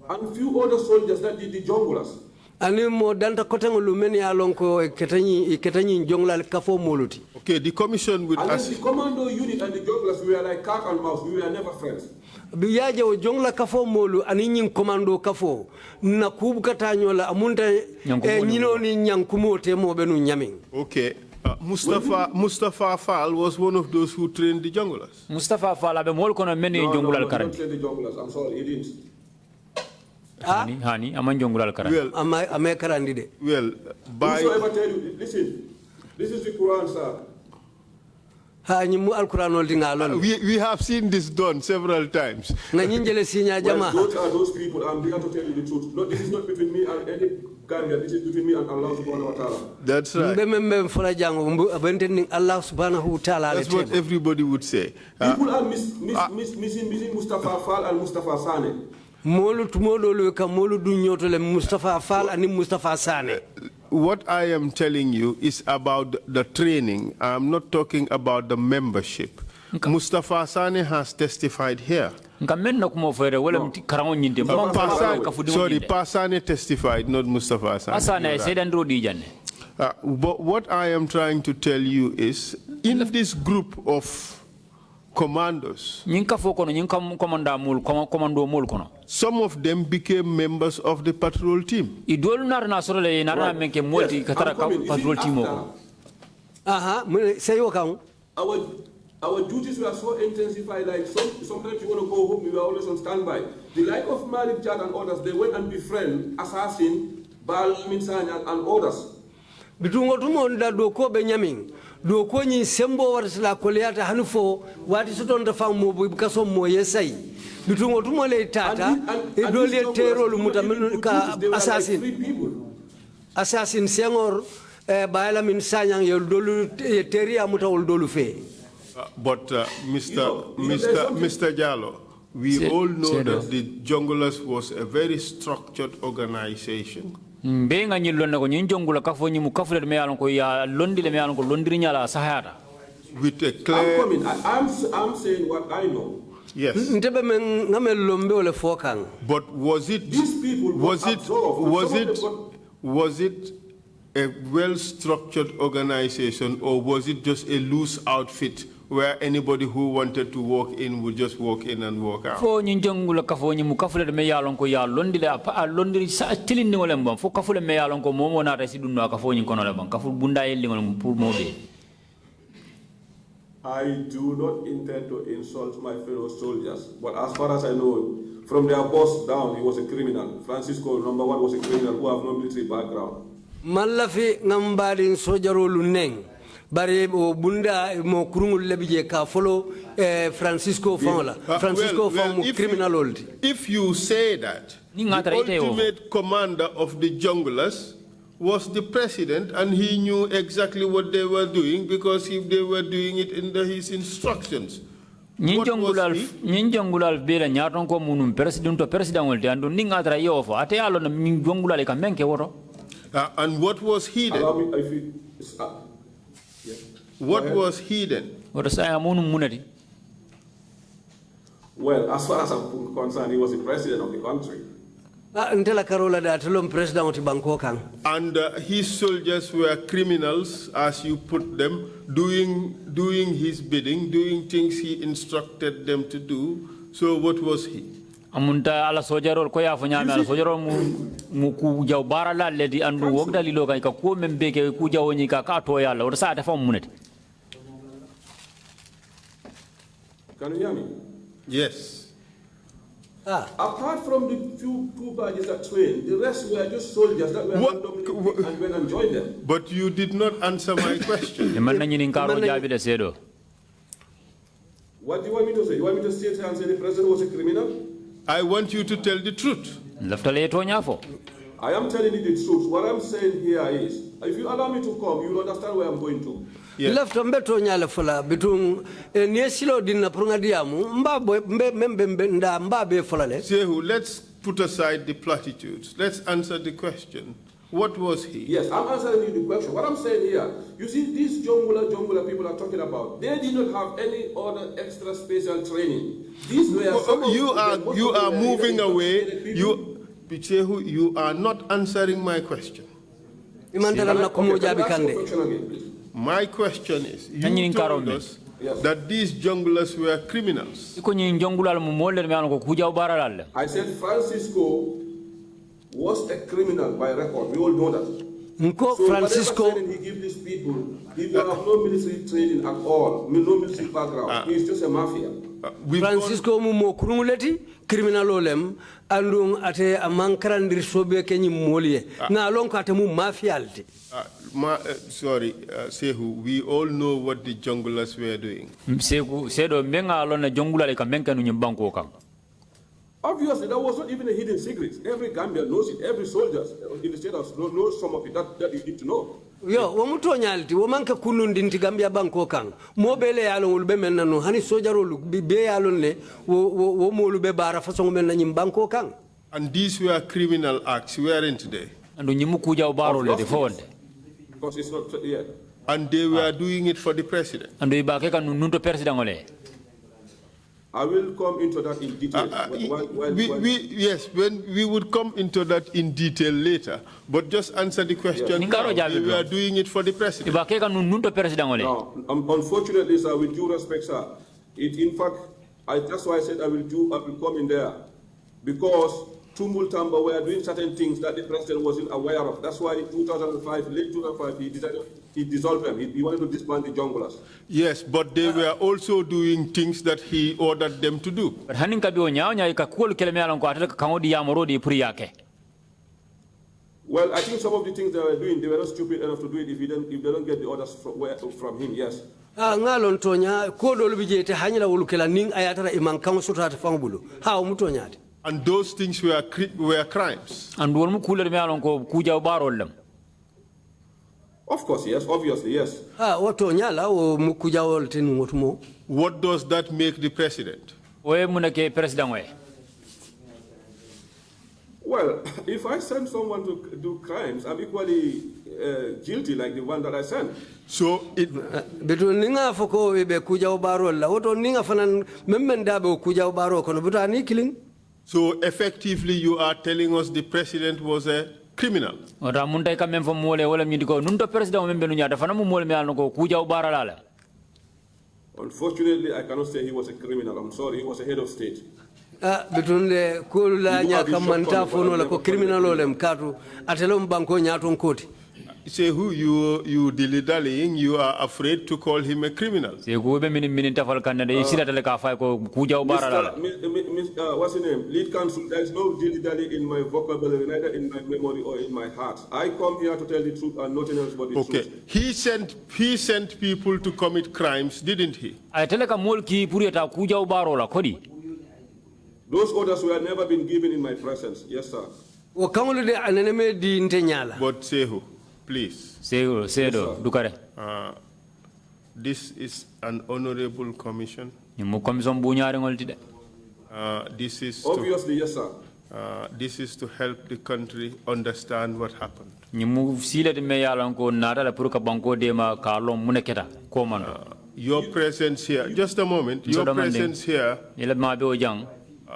And few other soldiers that did the junglers. Ani mo danta kotengulu meni alonko ketani jongla kafo moluti. Okay, the commission with us. The commando unit and the junglers were like cat and mouse. We were never friends. Biyaje o jongla kafo molu ani nyin commando kafo na kubukata nyola amunta nyino ni nyankumo temo benu nyamin. Okay. Mustafa Fall was one of those who trained the junglers. Mustafa Fall abe mol kono meni junglal karan. He didn't train the junglers. I'm sorry, he didn't. Hani aman junglal karan. Well, ame karandide. Well, by whosoever tell you, listen, this is the Quran, sir. We have seen this done several times. Well, those are those people. I'm here to tell you the truth. No, this is not between me and any Gambia. This is between me and Allah subhanahu wa ta'ala. That's right. That's what everybody would say. People are missing Mustafa Fall and Mustafa Sane. Mustafa Fall and Mustafa Sane. What I am telling you is about the training. I'm not talking about the membership. Mustafa Sane has testified here. Sorry, Pasane testified, not Mustafa Sane. But what I am trying to tell you is, in this group of commandos, some of them became members of the patrol team. Our duties were so intensified, like sometimes you want to go home, we were always on standby. The like of Malik Jad and others, they went and befriend Assassin, Bal Minsanya and others. Do ko ni sembo warsla koleata hanufo wati sotonda famu bukaso moyesai bitungo tumole tata e dole terol mutamenu ka assassin Saikou baala min sanyang yo dolu teria mutawol dolu fe. But Mr. Jallow, we all know that the Junglers was a very structured organization. With a clear... I'm saying what I know. Yes. But was it... These people was it a well-structured organization, or was it just a loose outfit where anybody who wanted to walk in would just walk in and walk out? I do not intend to insult my fellow soldiers, but as far as I know, from their boss down, he was a criminal. Francisco, number 1, was a criminal who have no military background. Malafi ngambadin sojaro luneng bare o bunda mo kurungul lebije ka follow Francisco Fangla Francisco Fang criminal old. If you say that the ultimate commander of the junglers was the president, and he knew exactly what they were doing because if they were doing it under his instructions. And what was hidden? What was hidden? Well, as far as I'm concerned, he was the president of the country. Ntela karola da telom president oti banko kan. And his soldiers were criminals, as you put them, doing his bidding, doing things he instructed them to do. So what was he? Amunta ala sojarol ko ya fanya ala sojarol mu ku jaw barala ledi andu wogda lilo kan ka ko membe ke ku jawoni ka to yalla o sa dafa munete. Can you hear me? Yes. Apart from the few two badges that trained, the rest were just soldiers that were randomly picked and went and joined them. But you did not answer my question. What do you want me to say? You want me to sit here and say the president was a criminal? I want you to tell the truth. I am telling you the truth. What I'm saying here is, if you allow me to come, you will understand where I'm going to. Left mbeto nyale fula bitung niesilo dinna prungadiamu mbabe fulale. Saikou, let's put aside the platitudes. Let's answer the question. What was he? Yes, I'm answering you the question. What I'm saying here, you see, these jungula people are talking about, they did not have any other extra special training. These were you are moving away. Saikou, you are not answering my question. My question is, you told us that these junglers were criminals. I said Francisco was a criminal by record. We all know that. So Francisco, he gives these people, he have no military training at all, no military background. He's just a mafia. Francisco mumo kurunguleti criminal olem andung ate amankarandir sobe kenyi molie na lonko ate mu mafialti. Sorry, Saikou, we all know what the junglers were doing. Obviously, that was not even a hidden secret. Every Gambian knows it. Every soldier in the state house knows some of it that you need to know. Yo, wamuto nyalti, wamanka kunundi nti Gambia banko kang. Mobele yalo ulbe menano, hani sojaro be yalon le, wo ulbe bara fasong menanyim banko kang. And these were criminal acts, weren't they? And nyimukuja ubaro le defonde. Because it's not yet. And they were doing it for the president. And we bakeka nunto president ole. I will come into that in detail. Yes, when we would come into that in detail later, but just answer the question. Yes. We are doing it for the president. No, unfortunately, sir, with due respect, sir, in fact, that's why I said I will come in there, because Tumultamba were doing certain things that the president wasn't aware of. That's why in 2005, late 2005, he dissolved them. He wanted to disband the junglers. Yes, but they were also doing things that he ordered them to do. Well, I think some of the things they were doing, they were not stupid enough to do it if they don't get the orders from him, yes. Ngalon tonya ko dolu bijete hanyala wulukela ning ayatara imang kang sutata fangbulu. Ha umutonyati. And those things were crimes. And of course, yes. Obviously, yes. What does that make the president? Well, if I send someone to do crimes, I'm equally guilty like the one that I sent. So it ninga foko be kuja baro la woto ninga fanan memenda be kuja baro kono butani killing. So effectively, you are telling us the president was a criminal. Unfortunately, I cannot say he was a criminal. I'm sorry, he was a head of state. Bitunde kula nya kamanta fono la ko criminal olem katu atelom banko nyaton koti. Saikou, you dilly-dallying, you are afraid to call him a criminal. What's his name? Lead counsel, there is no dilly-dally in my vocabulary, neither in my memory or in my heart. I come here to tell the truth and nothing else but the truth. Okay. He sent people to commit crimes, didn't he? Those orders were never been given in my presence. Yes, sir. But Saikou, please. This is an honorable commission. This is obviously, yes, sir. This is to help the country understand what happened. Your presence here, just a moment, your presence here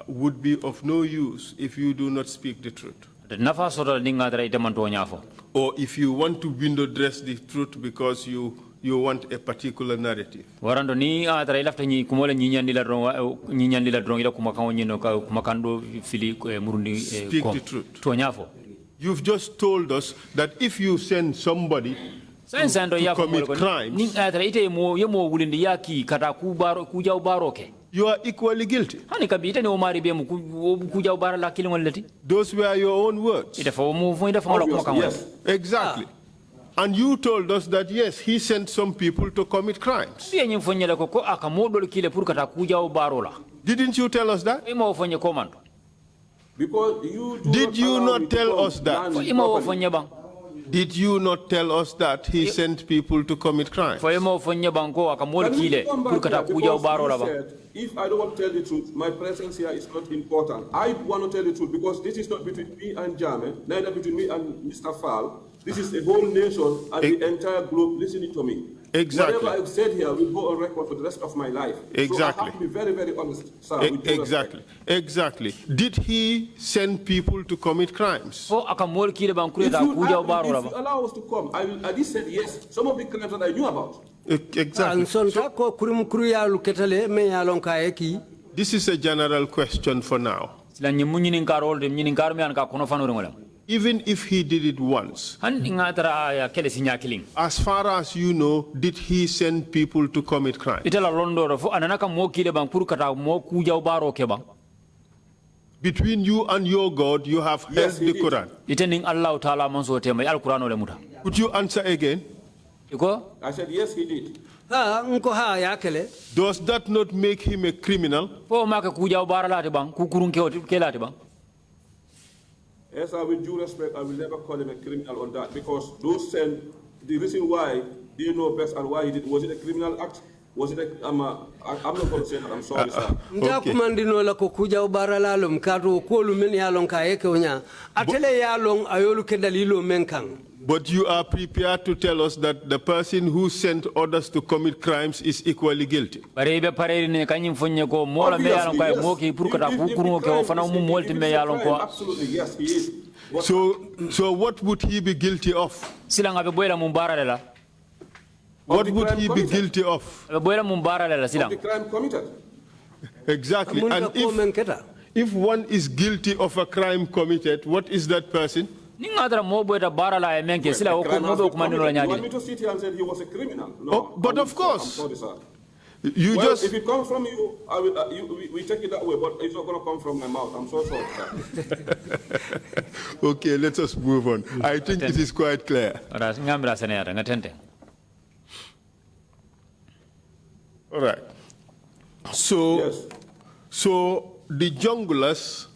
would be of no use if you do not speak the truth. nafa soto ninga tara ite man to nyafo Or if you want to window dress the truth because you want a particular narrative. warando ni tara ilafta ni kumola nyinyandi la dron ila kumakao nyino ka kumakando fili murundi Speak the truth. to nyafo. You've just told us that if you send somebody to commit crimes, ni tara ite yemo wulindi yaki kata kuja ubaroke. You are equally guilty. Those were your own words. Yes. Exactly. And you told us that yes, he sent some people to commit crimes. Didn't you tell us that? Because you did you not tell us that? Did you not tell us that he sent people to commit crimes? If I don't want to tell the truth, my presence here is not important. I want to tell the truth because this is not between me and Jame, neither between me and Mr. Fall. This is the whole nation and the entire globe listening to me. Exactly. Whatever I've said here will go on record for the rest of my life. Exactly. So I have to be very, very honest, sir. Exactly. Exactly. Did he send people to commit crimes? If you allow us to come, I did say yes. Some of the crimes that I knew about. Exactly. This is a general question for now. Even if he did it once, as far as you know, did he send people to commit crimes? Between you and your God, you have heard the Quran. Could you answer again? I said yes, he did. Does that not make him a criminal? Yes, with due respect, I will never call him a criminal on that because those send the reason why they know best and why he did. Was it a criminal act? Was it a, I'm not going to say that. I'm sorry, sir. But you are prepared to tell us that the person who sent others to commit crimes is equally guilty. Absolutely, yes, he is. So what would he be guilty of? What would he be guilty of? Of the crime committed. Exactly. And if one is guilty of a crime committed, what is that person? You want me to sit here and say he was a criminal? No. Oh, but of course. I'm sorry, sir. You well, just. If it comes from you, I will, we take it that way, but it's not going to come from my mouth. I'm so sorry, sir. Okay, let us move on. I think it is quite clear. All right. So, yes. So the junglers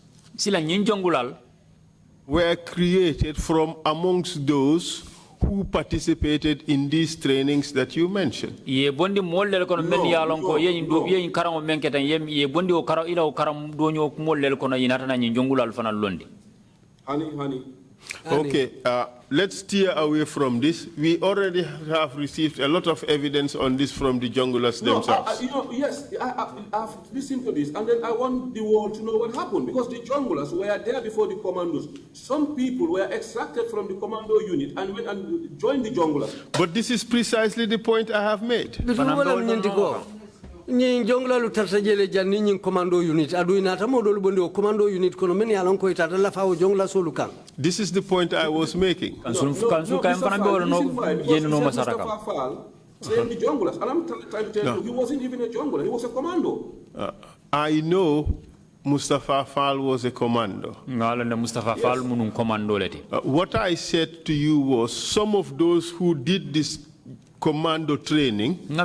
were created from amongst those who participated in these trainings that you mentioned. Honey. Okay, let's steer away from this. We already have received a lot of evidence on this from the junglers themselves. Yes, I've listened to this, and then I want the world to know what happened, because the junglers were there before the commandos. Some people were extracted from the commando unit and went and joined the junglers. But this is precisely the point I have made. Jongla tarta jele janni nyin commando unit adu inata modol bondi commando unit kono men yalon ko itata la fawo jongla solukan. This is the point I was making. The junglers, and I'm trying to tell you, he wasn't even a jungler, he was a commando. I know Mustafa Fall was a commando. What I said to you was some of those who did this commando training, they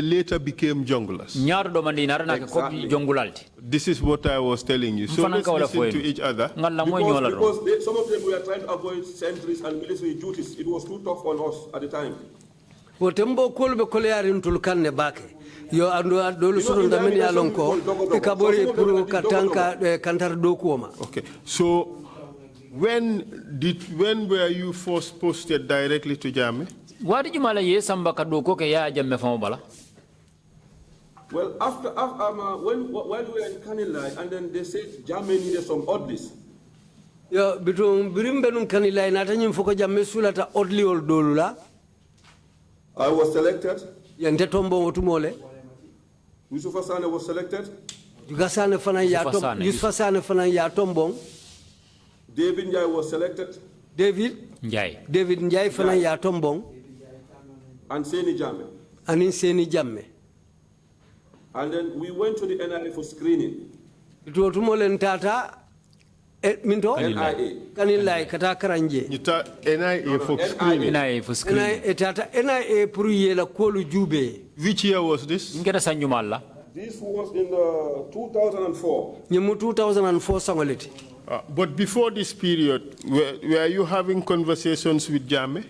later became junglers. Exactly. This is what I was telling you. So let's listen to each other. Because some of them were trying to avoid sentries and military duties. It was too tough on us at the time. Yo ando suru ndameni alonko ikabori puru katanka kantar dokuoma. Okay. So when were you first posted directly to Jammeh? What did you mala ye samba kadoko ke ya Jammeh famobala? Well, when we were in Kanilai, and then they said Germany needed some oddlies. Yo, bitum birimbe nun Kanilai na tanyim foko jamme sulata oddly ol dolula. I was selected. Yante tombo otumole. Yusuf Hassan was selected. Yugasane fana ya tom. Yusuf Hassan fana ya tombong. David Njai was selected. David Njai fana ya tombong. And Seni Jamme. Anin Seni Jamme. And then we went to the NIA for screening. Itu otumole ntata minto NIA. Kanilai kata karanje. NIA for screening. NIA for screening. NIA pour yela kolu jube. Which year was this? Ngeta sanjumalla. This was in 2004. Nyamu 2004 sangoleti. But before this period, were you having conversations with Jammeh?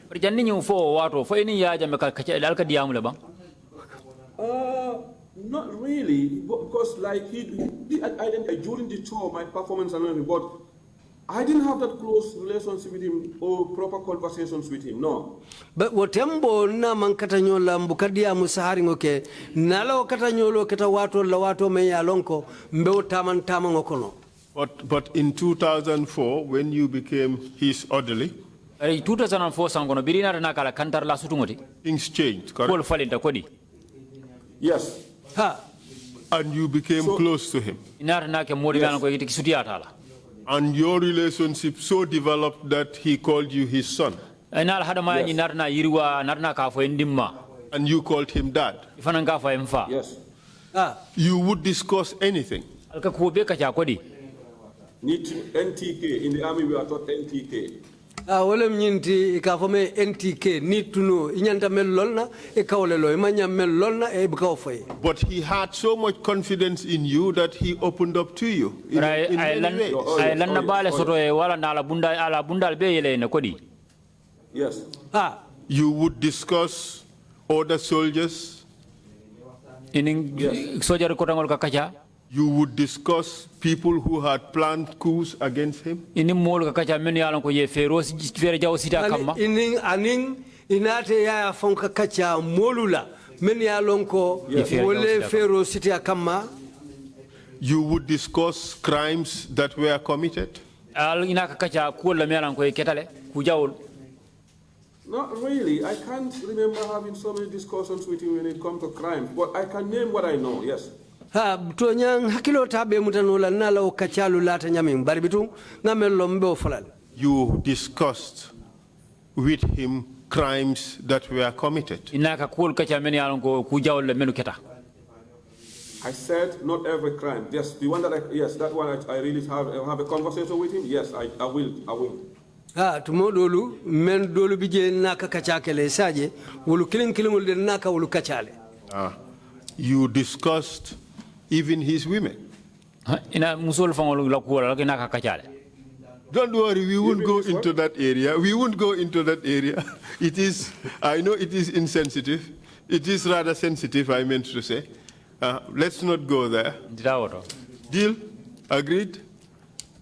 Not really, because like he during the tour, my performance and everything, but I didn't have that close relationship with him or proper conversations with him, no. But watembo na mankatanyola mbukadia musahari ngoke, nala wakatanyolo keta watu la watu meya lonko, mbeo taman ngokono. But in 2004, when you became his orderly, 2004 sangono birina na kala kantar la sutungoti. Things changed, correct? Yes. And you became close to him. Yes. And your relationship so developed that he called you his son. Yes. And you called him dad. Yes. You would discuss anything. NTK. In the army, we are taught NTK. Wale mnyinti ikafome NTK need to know inyanta mel lolna ikawlelo imanya mel lolna e bukawfoy. But he had so much confidence in you that he opened up to you. Yes. You would discuss other soldiers. You would discuss people who had planned coups against him. Inate ya fonka kacha molula meni alonko wole fero city akama. You would discuss crimes that were committed. Not really. I can't remember having so many discussions with him when it comes to crime, but I can name what I know. Yes. You discussed with him crimes that were committed. I said not every crime. Yes, the one that that one I really have a conversation with him. Yes, I will. Tumodolu men dolu bije naka kachakele saje wulu kilingul de naka wulu kachale. You discussed even his women. Don't worry, we won't go into that area. We won't go into that area. It is, I know it is insensitive. It is rather sensitive, I meant to say. Let's not go there. Deal? Agreed?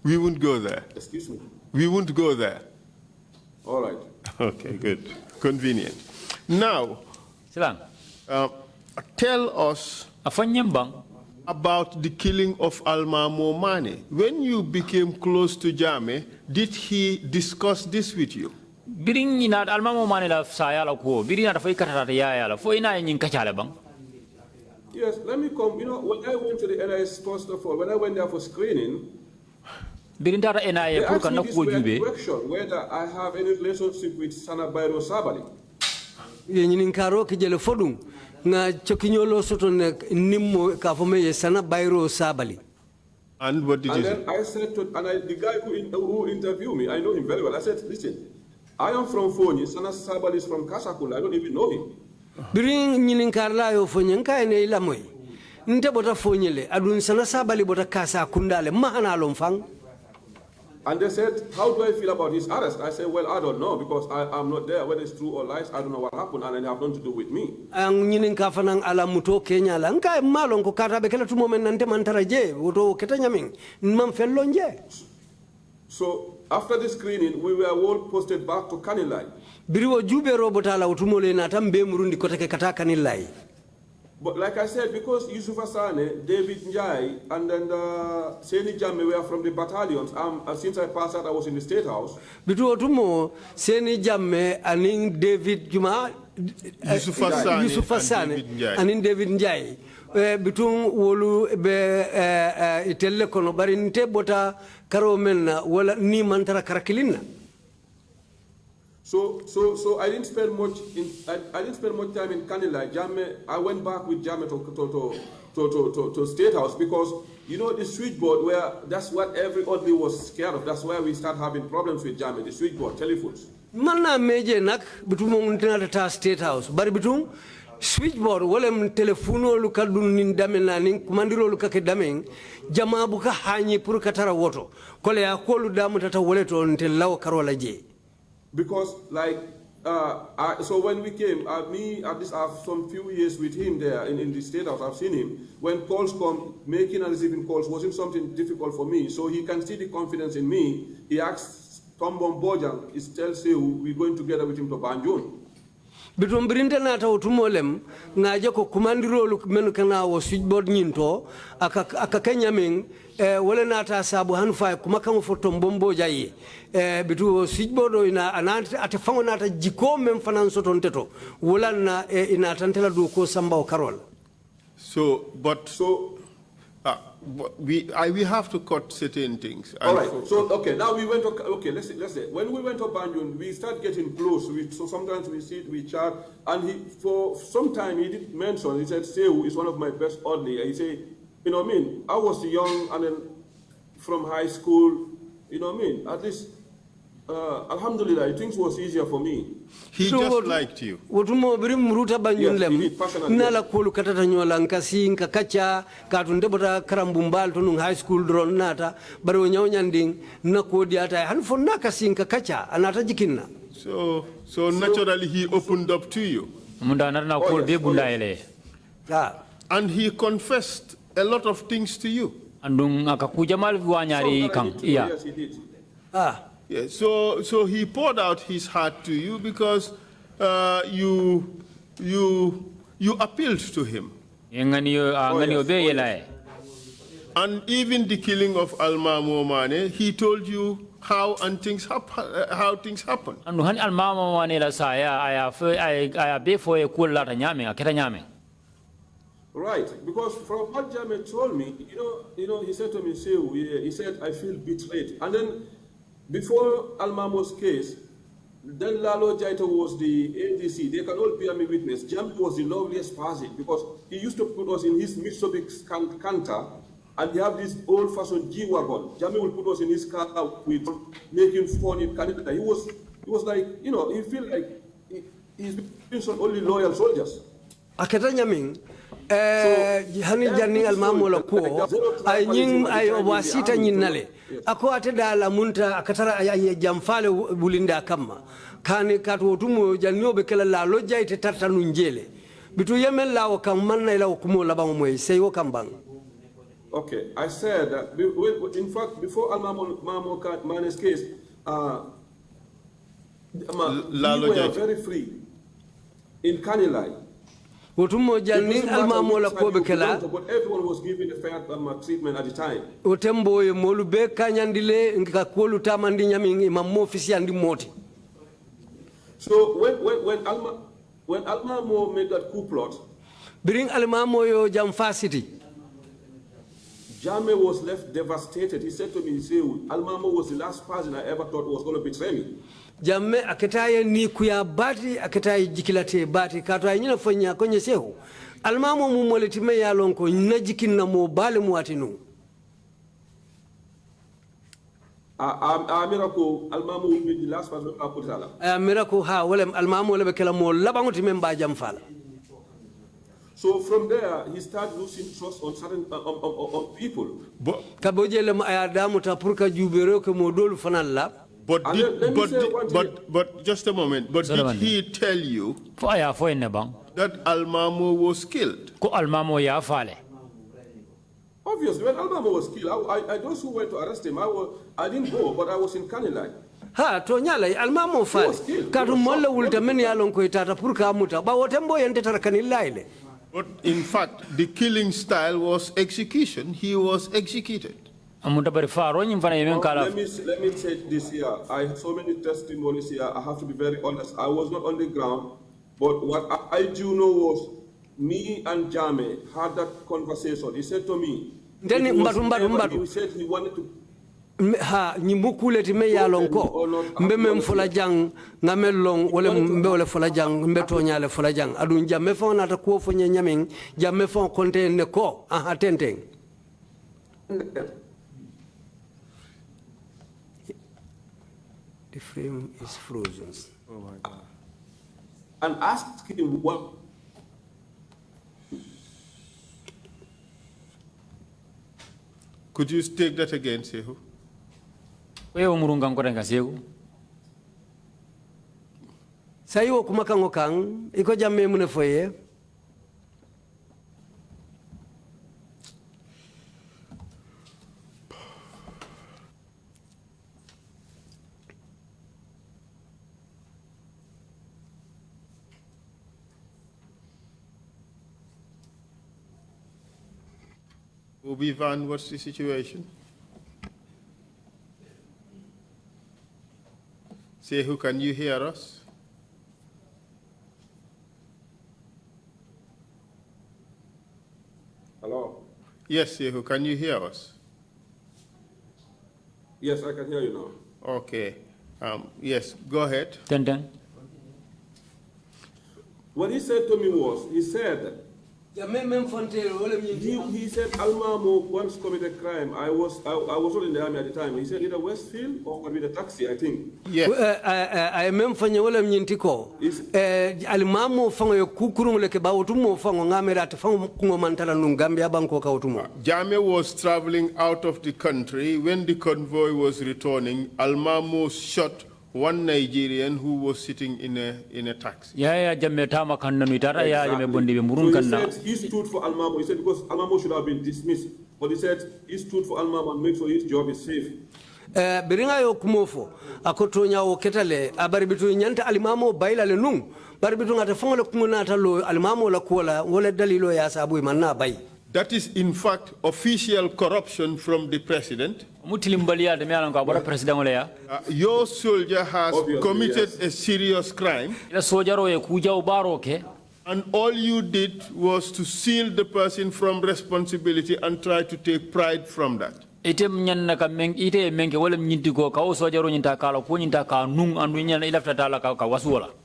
We won't go there. Excuse me? We won't go there. All right. Okay, good. Convenient. Now, tell us about the killing of Alma Momane. When you became close to Jammeh, did he discuss this with you? Yes, let me come. You know, when I went to the NIS, first of all, when I went there for screening, they asked me this question, whether I have any relationship with Sana Bairo Sabali. And what did you say? And then I said to the guy who interviewed me, I know him very well. I said, listen, I am from Fonyi, Sana Sabali is from Kasakula. I don't even know him. And they said, how do I feel about his arrest? I said, well, I don't know, because I'm not there. Whether it's true or lies, I don't know what happened, and it have nothing to do with me. So, after the screening, we were all posted back to Kanilai. But like I said, because Yusuf Asane, David Njai, and then Seni Jamme were from the battalions, since I passed out, I was in the State House. Bitu otumo Seni Jamme aning David Juma Yusuf Asane aning David Njai. Bitung wolu be itelle kono bari nte bota karo menna wala ni mantara karakilina. So I didn't spend much time in Kanila. Jamme, I went back with Jamme to State House because you know the switchboard where that's what everybody was scared of. That's why we start having problems with Jamme, the switchboard, telephones. Manna meje nak bitum untina ta State House bari bitum switchboard wala telefono lu kadun nin damena nin kumandiro lu kake damen jama buka hanyi pour katara woto kole ya kolu damu tata woleto nte law karola je. Because like so when we came, me at least I have some few years with him there in the State House. I've seen him when calls come, making and receiving calls wasn't something difficult for me. So he can see the confidence in me. He asks Tombom Bojang, he tells you we're going together with him to Banjul. Bitum brinta nata utumolem ngaje ko kumandiro lu menu kana wo switchboard nyinto aka Kenya ming wala nata sabu hanfa kumaka mo fotom bombo jayi bitu switchboard ina anante atafango nata jiko mem fanan soton teto wala na ina tantela do ko samba o karol. We have to cut certain things. All right. So okay, now we went to let's say when we went to Banjul, we start getting close. So sometimes we sit, we chat, and for some time he did mention. He said, "Saikou is one of my best oddly." He said, "You know what I mean? I was young, and then from high school, you know what I mean? At least, alhamdulillah, things was easier for me." He just liked you. Wotumo birim muruta Banjul lem. Yes, personally. Nala kolu katata nyola nkasi nkakacha katunde bota karambumbal tonu high school drone nata bari nyawnyanding na kodi ata hanfo nakasi nkakacha anata jikinna. So naturally he opened up to you. And he confessed a lot of things to you. Yes, he did. Yeah, so he poured out his heart to you because you appealed to him. And even the killing of Almamo Mane, he told you how things happen. Right, because from what Jammeh told me, you know, he said to me, he said, I feel betrayed. And then before Almamo's case, then Lalo Jaito was the ADC. They can all bear me witness. Jammeh was the loveliest person because he used to put us in his Mitsubishi Canter, and he have this old-fashioned G-Wagon. Jammeh will put us in his car with making fun in Canada. He was like, you know, he feel like he's been some only loyal soldiers. Akatanyaming. Hani jani almamu la ko ay nying ay wasita nyinnale ako ateda la munta akatara ay jamfale bulinda kama kani katu tumo janio be kala la lojja ite tartanu njele bitu yemel la o kam man la okumo la ba moy sey wo kam bang. Okay, I said that in fact before Almamo Mane's case we were very free in Kanilai. But everyone was given a fair treatment at the time. So when Almamo made that coup plot, bring Almamo yo Jamfa City. Jammeh was left devastated. He said to me, Almamo was the last person I ever thought was going to betray me. Jammeh akataye ni kuya bati akataye jikilate bati kato ayina fanya konye Saikou Almamo mumolitime ya lonko najikinna mo bale muatinu. Miracle Almamo will be the last person I put it miracle ha wale Almamo lebe kala mo labango timemba jamfala. So from there, he started losing trust on certain on people. Kaboje le ayadamu tapurka jubero ke modolu fanalla. But just a moment. But did he tell you that Almamo was killed? Obviously, when Almamo was killed, I those who went to arrest him, I didn't go, but I was in Kanilai. Ha tonyala Almamo fale. Katu molla ulta meni alon ko itata purka amuta ba wotembo yente tara Kanilai le. But in fact, the killing style was execution. He was executed. Let me say this here. I have so many testimonies here. I have to be very honest. I was not on the ground, but what I do know was me and Jame had that conversation. He said to me, he said he wanted to. Ha nyimukule time ya lonko mbeme mfola jang ngamelong wala mbe wala fola jang mbe to nyale fola jang adun jamme fon ata ko fo nyaming jamme fon konte ne ko atenteng. The frame is frozen. Oh my God. And asked him what. Could you take that again, Saikou? Sayo kumakango kang iko jamme mune foye. Obi-Wan, what's the situation? Saikou, can you hear us? Hello? Yes, Saikou, can you hear us? Yes, I can hear you now. Okay. Yes, go ahead. What he said to me was, he said Almamo once committed a crime. I was not in the army at the time. He said either Westfield or with a taxi, I think. Yes. I remember wala mnyintiko. Almamo fango yo kukurung leke ba utumo fango ngamera te fango kungo mantala nungambia banko ka utumo. Jame was traveling out of the country. When the convoy was returning, Almamo shot one Nigerian who was sitting in a taxi. So he said he stood for Almamo. He said because Almamo should have been dismissed. But he said he stood for Almamo and make sure his job is safe. Biringa yo kumofo akotonya o ketale abaribitu nyanta Almamo baila le nung baribitu ngata fongo le kumuna talo Almamo la kuola wole dalilo ya sabu manna bai. That is, in fact, official corruption from the president. Your soldier has committed a serious crime. And all you did was to shield the person from responsibility and try to take pride from that.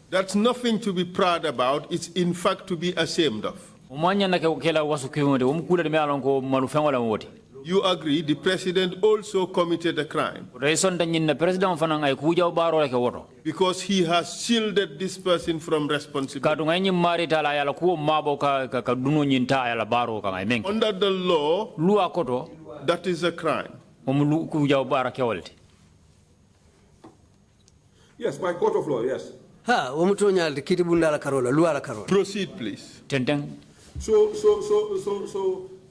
That's nothing to be proud about. It's, in fact, to be ashamed of. You agree the president also committed a crime because he has shielded this person from responsibility. Under the law, that is a crime. Yes, by court of law, yes. Proceed, please. So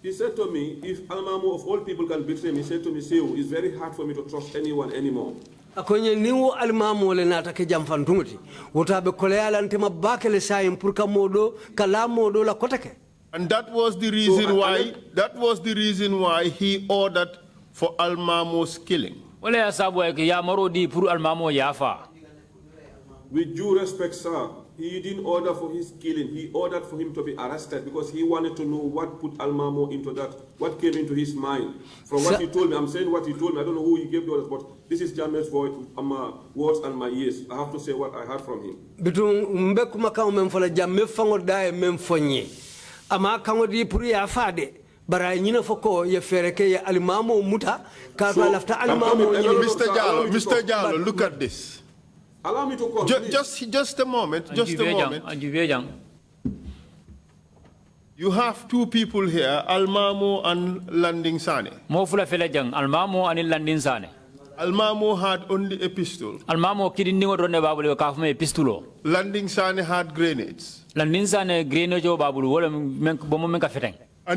he said to me, if Almamo of all people can betray me, he said to me, Saikou, it's very hard for me to trust anyone anymore. Akonye niwo Almamo le natake jamfantumuti. Wotabe koleala ntema bakele sayim purka modo kala modo la kotake. And that was the reason why he ordered for Almamo's killing. With due respect, sir, he didn't order for his killing. He ordered for him to be arrested because he wanted to know what put Almamo into that, what came into his mind. From what he told me, I'm saying what he told me. I don't know who he gave the orders, but this is Jame's voice, words and my ears. I have to say what I heard from him. Bitung mbe kumaka umemfola Jame fango dae memfonye. Ama kango di puri ya fade. Bara nyina foko ye fereke ye Almamo muta. Kadwa lafta Almamo. Mr. Jallow, look at this. Allow me to come. Just a moment. You have two people here, Almamo and Landing Sane. Almamo had only a pistol. Landing Sane had grenades. And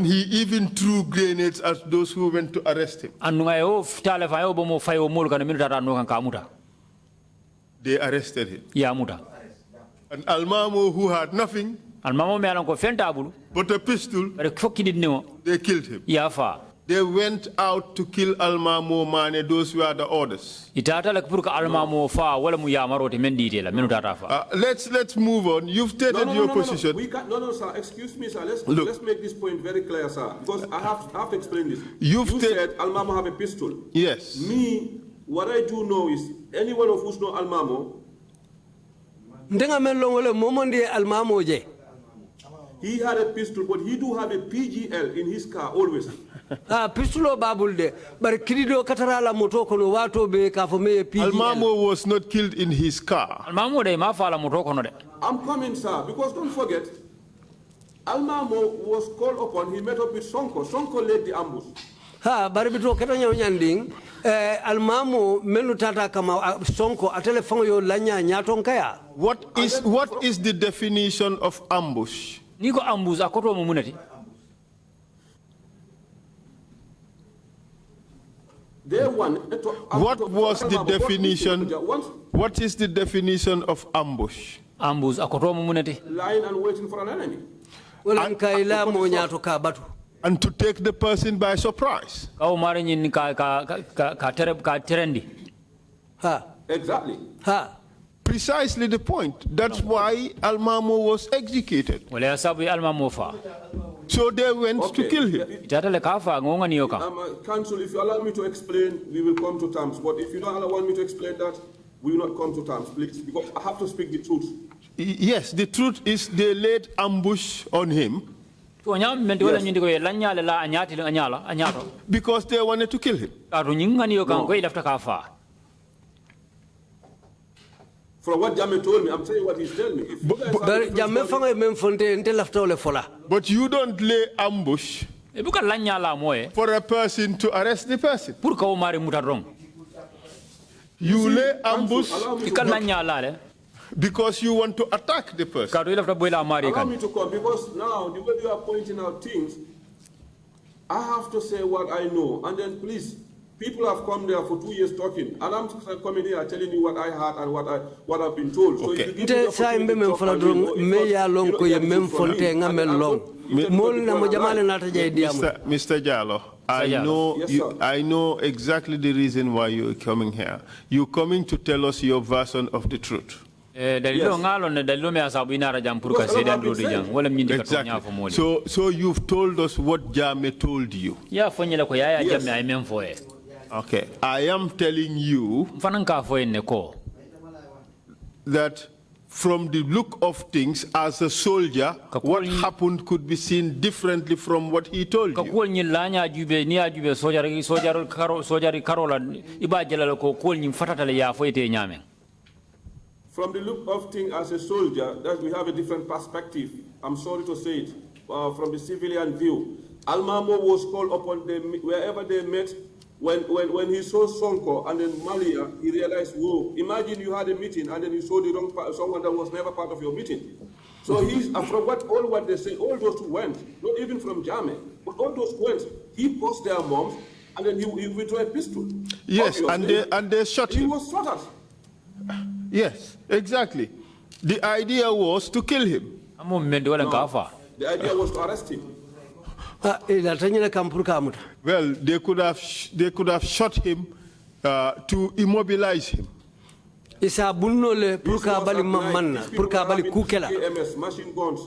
he even threw grenades at those who went to arrest him. They arrested him. And Almamo, who had nothing, But a pistol, bare fokki didne they killed him. ya fa They went out to kill Almamo Mane. Those were the orders. itata lak pour ka almamo fa wala mu yamarote men dite la menu tata fa Let's move on. You've stated your position. We can't, no, sir. Excuse me, sir. Let's make this point very clear, sir. Because I have to explain this. You said Almamo have a pistol. Yes. Me, what I do know is anyone of us know Almamo. Ndenga mello wala momondi Almamo je. He had a pistol, but he do have a PGL in his car always. Pistulo babulde bar kirido katarala moto kono wato be ka fo me PGL. Almamo was not killed in his car. almamo de ma fa la moto kono de I'm coming, sir, because don't forget, Almamo was called upon. He met up with Sonko. Sonko led the ambush. Bari bito kata nyaw nyanding Almamo menu tata kama Sonko atele fango yo lanya nyaton kaya. What is the definition of ambush? niko ambush akoto mo munati What was the definition? What is the definition of ambush? Ambush akoto mo munati Lying and waiting for an enemy. And to take the person by surprise. Ka mari nyin ka terendi. Exactly. Precisely the point. That's why Almamo was executed. Wala sabu almamo fa. So they went to kill him. Council, if you allow me to explain, we will come to terms. But if you don't want me to explain that, we will not come to terms, please, because I have to speak the truth. Yes, the truth is they laid ambush on him. Because they wanted to kill him. From what Jammeh told me, I'm saying what he's telling me. But you don't lay ambush for a person to arrest the person. You lay ambush because you want to attack the person. Allow me to come, because now the way you are pointing out things, I have to say what I know. And then please, people have come there for 2 years talking, and I'm coming here telling you what I heard and what I've been told. So if you give me the opportunity to talk, Mr. Jallow, I know exactly the reason why you're coming here. You're coming to tell us your version of the truth. Exactly. So you've told us what Jammeh told you. Okay. I am telling you that from the look of things, as a soldier, what happened could be seen differently from what he told you. From the look of things as a soldier, that we have a different perspective. I'm sorry to say it. From the civilian view, Almamo was called upon them wherever they met. When he saw Sonko and then Malia, he realized, whoa, imagine you had a meeting and then you saw the wrong someone that was never part of your meeting. So he's, from what they say, all those who went, not even from Jammeh, but all those who went, he posed their moms and then he withdrew a pistol. Yes, and they shot him. He was shot at. Yes, exactly. The idea was to kill him. No, the idea was to arrest him. Well, they could have shot him to immobilize him. Machine guns.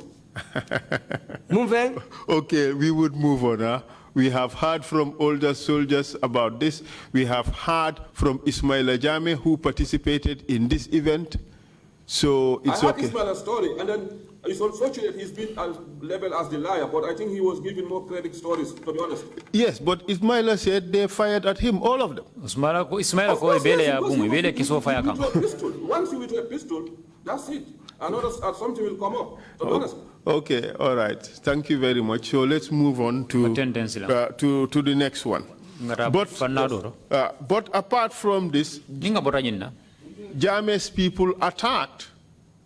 Okay, we would move on. Huh? We have heard from older soldiers about this. We have heard from Ismaila Jammeh, who participated in this event. So it's okay. I heard Ismaila's story, and then it's unfortunate he's been labeled as the liar, but I think he was given more credit stories, to be honest. Yes, but Ismaila said they fired at him, all of them. Once you withdraw a pistol, that's it. Another something will come up, to be honest. Okay, all right. Thank you very much. So let's move on to the next one. But apart from this, Jammeh's people attacked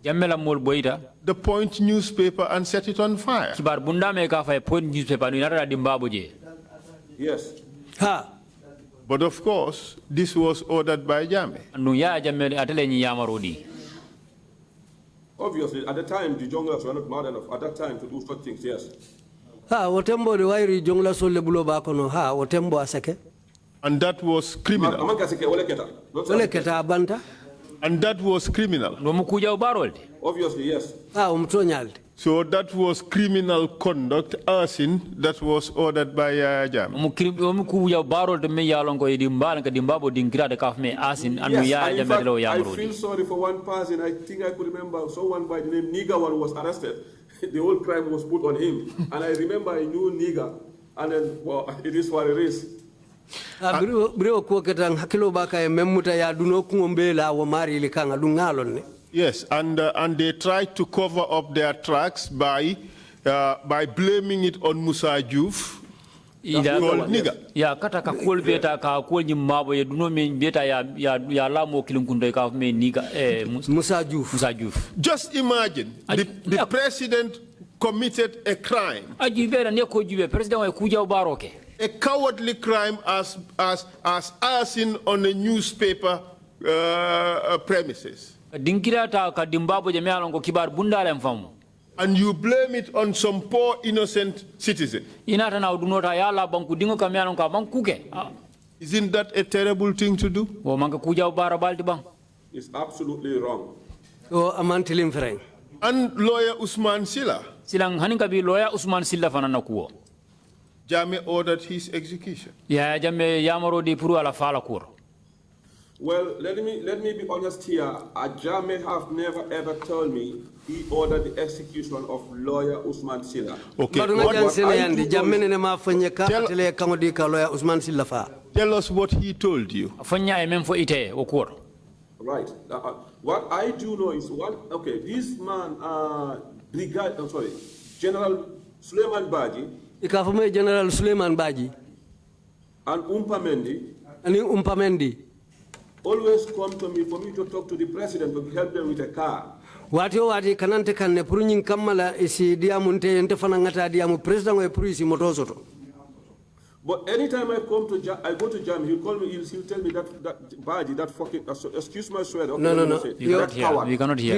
the Point newspaper and set it on fire. Yes. But of course, this was ordered by Jammeh. obviously, at the time, the junglers were not mad enough at that time to do such things, yes. Ha, wotembo de wairi jongla solle bulo ba kono ha, wotembo asake. And that was criminal. And that was criminal. Obviously, yes. So that was criminal conduct, arson, that was ordered by Jam. Yes, and in fact, I feel sorry for one person. I think I could remember someone by the name Niga one was arrested. The whole crime was put on him. And I remember I knew Niga. And then, well, it is what it is. Yes, and they tried to cover up their tracks by blaming it on Musa Diouf. Nigga. Ya kata ka kol beta ka kol ni mabo ye duno men beta ya lamo kilunkunde ka me niga Musa Diouf. Just imagine the president committed a crime. Aji bera ne ko jibe president wa kuja baroke. A cowardly crime as arson on a newspaper premises. Dinkira ta ka dimbabo je me alongo kibar bundale mfamu. And you blame it on some poor innocent citizen. Isn't that a terrible thing to do? It's absolutely wrong. And lawyer Usman Silla. Jammeh ordered his execution. Well, let me be honest here. Jammeh have never ever told me he ordered the execution of lawyer Usman Silla. Okay. Tell us what he told you. Right. What I do know is this man, General Suleiman Baji. General Suleiman Baji. And Umpamendi. Always come to me for me to talk to the president to help them with a car. Wati kanante kanne purunyin kamala isi diamunte ente fanangata diamu president we purisi motosoto. But anytime I go to Jam, he'll call me. He'll tell me that Baji, that fucking excuse my swear. Okay, no. We cannot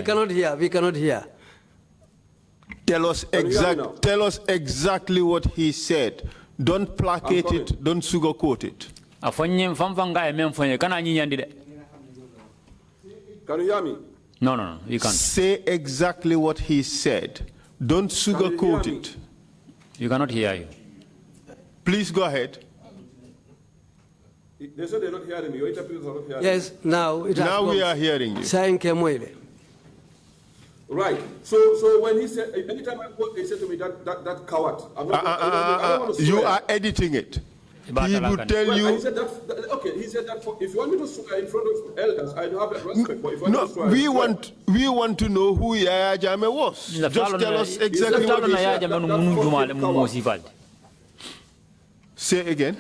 hear. Tell us exactly what he said. Don't placate it. Don't sugarcoat it. Can you hear me? No, you can't. Say exactly what he said. Don't sugarcoat it. You cannot hear you. Please go ahead. They said they're not hearing you. Yes, now we are hearing you. Right. So when he said, anytime I go, they said to me that coward. I don't want to swear. You are editing it. He would tell you. He said that if you want me to swear in front of elders, I don't have that respect. But if you want to swear, we want to know who Yaya Jammeh was. Just tell us exactly what he said. Say again.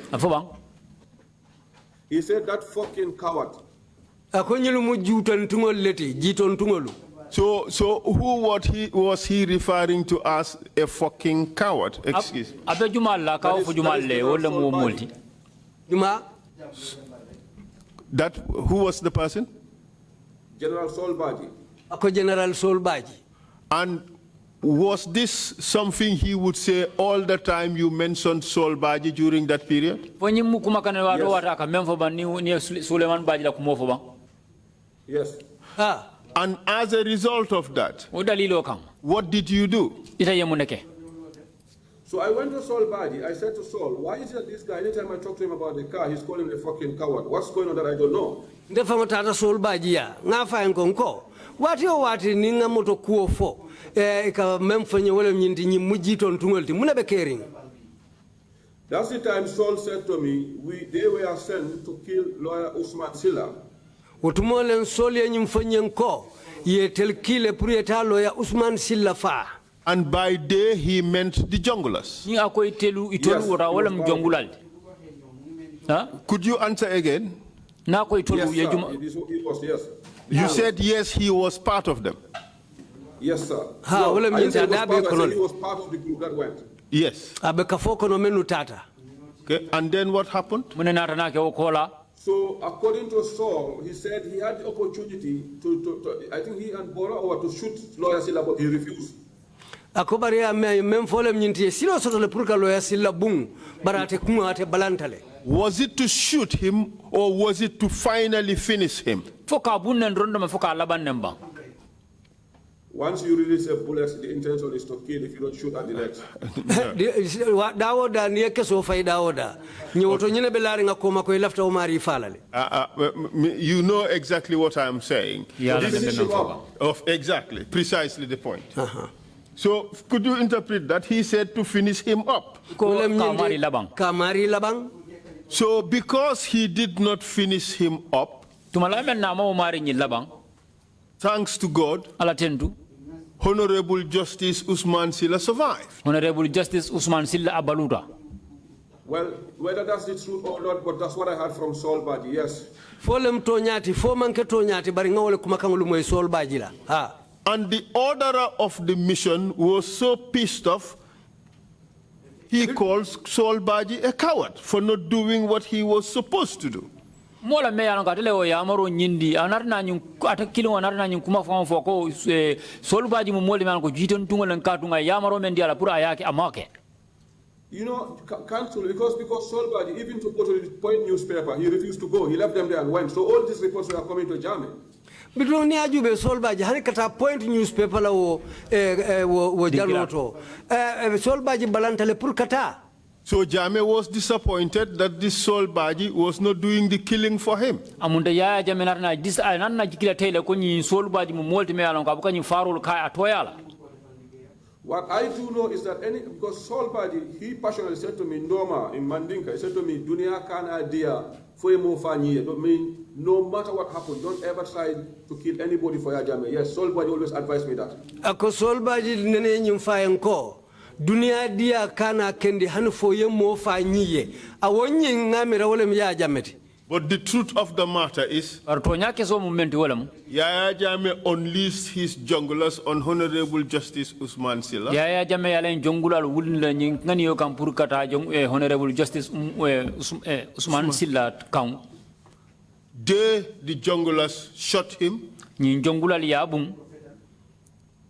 He said that fucking coward. So who was he referring to as a fucking coward? Excuse me. That who was the person? General Solbaji. General Solbaji. And was this something he would say all the time you mentioned Solbaji during that period? Yes. And as a result of that, what did you do? So I went to Saul Badi. I said to Saul, why is it this guy, anytime I talk to him about the car, he's calling me a fucking coward? What's going on that I don't know? That's the time Saul said to me, they were sent to kill lawyer Usman Silla. And by day he meant the junglers. Yes. Could you answer again? Yes, yes. You said yes, he was part of them. Yes, sir. No, I said he was part of the group that went. Yes. Okay, and then what happened? So So according to Saul, he said he had the opportunity to I think he and Bora were to shoot Lawyer Silla, but he refused. Akobari mem folem nyinti silo soto le purka Lawyer Silla bung barate kuma ate balantale. Was it to shoot him or was it to finally finish him? Foka bunnen rondo me foka laban nemba. Once you release a bullet, the intention is to kill if you don't shoot at the legs. Dawoda nieke so fay dawoda. Nyoto nyine belari nga koma ko lafta umari falale. You know exactly what I'm saying. Yeah, exactly, precisely the point. So could you interpret that? He said to finish him up. Kamari labang. So because he did not finish him up, thanks to God, Honorable Justice Usman Silla survived. Honorable Justice Usman Silla abaluta. Well, whether that's the truth or not, but that's what I heard from Saul Baji, yes. Folem tonyati, fo manke tonyati, bari ngawole kumakangulu moy Saul Baji la. Ha. And the orderer of the mission was so pissed off, he calls Saul Baji a coward for not doing what he was supposed to do. Mola me yana katele o yamaro nyindi anarna nyum atakilo anarna nyum kuma foko Saul Baji mo mole man ko jiton tungo len katunga yamaro men diala pura ayake amake. You know, counsel, because Saul Baji, even to go to the Point newspaper, he refused to go. He left them there and went. So all these reports were coming to Germany. Bidon ni ajube Saul Baji hani kata Point newspaper la wo Jallow to. Saul Baji balantale pur kata. So Jame was disappointed that this Saul Baji was not doing the killing for him. Amunda ya Jame narna dis nanna jikila tele ko ni Saul Baji mo molti me alon ka buka ni farul ka atoyala. What I do know is that because Saul Baji, he personally said to me, Ndoma in Mandinka, he said to me, Dunia kana dia for mo fanyi. Don't mean no matter what happens, don't ever try to kill anybody for your Jame. Yes, Saul Baji always advised me that. Ako Saul Baji nene nyumfayenko. Dunia dia kana kendi hanfo ye mo fanyi. Awonyi ngamira wole mya Jameti. But the truth of the matter is, Yaya Jammeh unleashed his junglers on Honorable Justice Usman Silla. Yaya Jammeh yalen jongulal wulnla ngani yo kam pour kata Honorable Justice Usman Silla count. The junglers shot him. Nyin jongulal yabum.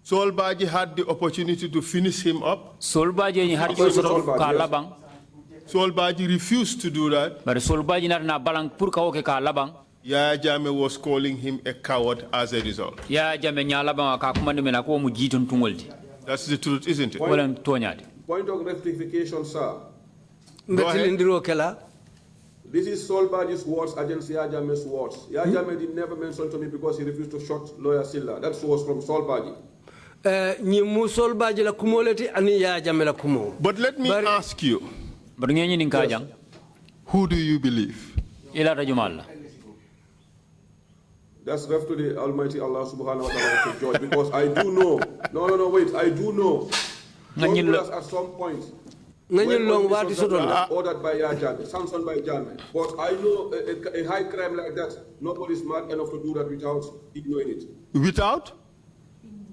Saul Baji had the opportunity to finish him up. Saul Baji had kalabang. Saul Baji refused to do that. But Saul Baji na balang pur ka oke ka labang. Yaya Jammeh was calling him a coward as a result. Yaya Jammeh nya labang ka kumande mena ko mu jiton tungolti. That's the truth, isn't it? Point of rectification, sir. This is Saul Baji's words against Yaya Jammeh's words. Yaya Jammeh did never mention to me because he refused to shoot Lawyer Silla. That was from Saul Baji. But let me ask you, who do you believe? That's left to the Almighty Allah subhanahu wa ta'ala to judge, because I do know, wait, I do know, at some point, ordered by Yaya Jammeh, sanctioned by Jammeh, but I know a high crime like that, nobody is smart enough to do that without ignoring it. Without?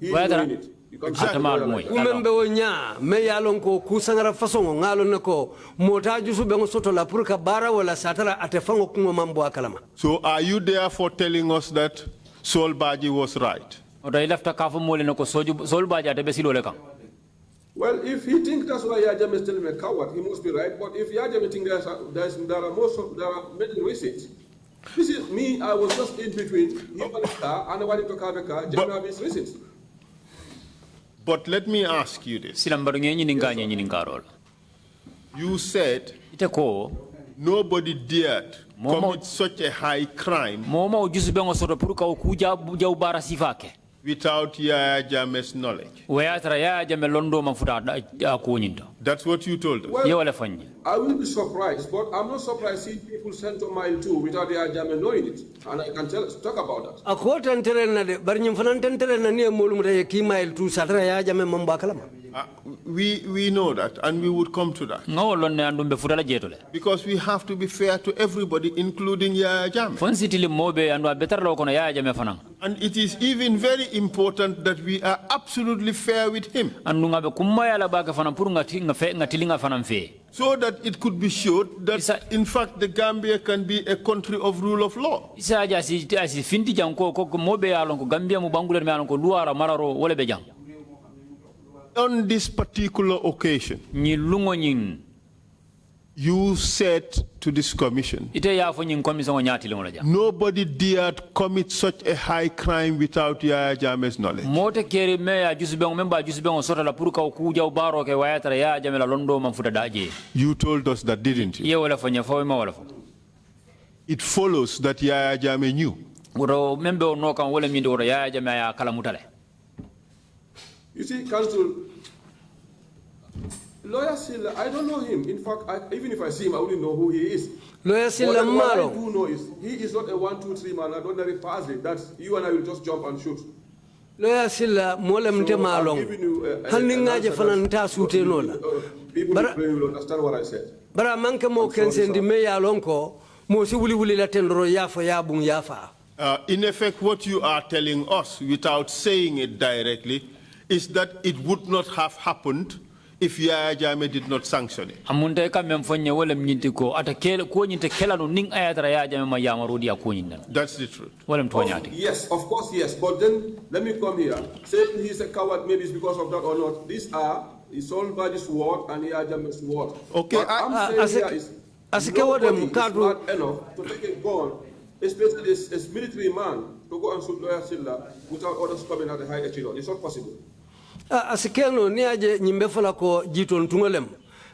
Ignoring it. Umembe wonya me yalon ko kusangara fasongo ngalo nako mota jusu bengo soto la purka bara wala satara atefango kungo mambo akalama. So are you therefore telling us that Saul Baji was right? Well, if he thinks that's why Yaya Jammeh is telling me a coward, he must be right. But if Yaya Jammeh thinks there are many reasons. This is me, I was just in between him and the car, and I wanted to have a car, Jammeh have his reasons. But let me ask you this. You said nobody dared commit such a high crime without Yaya Jammeh's knowledge. That's what you told us. Well, I will be surprised, but I'm not surprised seeing people sent to Mile 2 without Yaya Jammeh knowing it. And I can talk about that. We know that, and we would come to that. Because we have to be fair to everybody, including Yaya Jammeh. And it is even very important that we are absolutely fair with him. So that it could be showed that, in fact, the Gambia can be a country of rule of law. On this particular occasion, you said to this commission, nobody dared commit such a high crime without Yaya Jammeh's knowledge. You told us that, didn't you? It follows that Yaya Jammeh knew. You see, Council, Lawyer Silla, I don't know him. In fact, even if I see him, I wouldn't know who he is. Lawyer Silla, what I do know is he is not a 1, 2, 3 man. I don't have a parsley. That's you and I will just jump and shoot. Lawyer Silla, molem te malong. Handingaje fananta sute nola. People will understand what I said. Bara manke mo kensendi me ya lonko mo si wuli la tendro yafa ya bung yafa. In effect, what you are telling us, without saying it directly, is that it would not have happened if Yaya Jammeh did not sanction it. That's the truth. Yes, of course, yes. But then, let me come here. Saying he's a coward, maybe it's because of that or not. These are his own body's word and Yaya Jammeh's word. Okay, what I'm saying here is nobody is smart enough to take a gun, especially a military man, to go and shoot Lawyer Silla without orders coming at the high echelon. It's not possible. Asikeno ni aje nyimbe fala ko jiton tungolem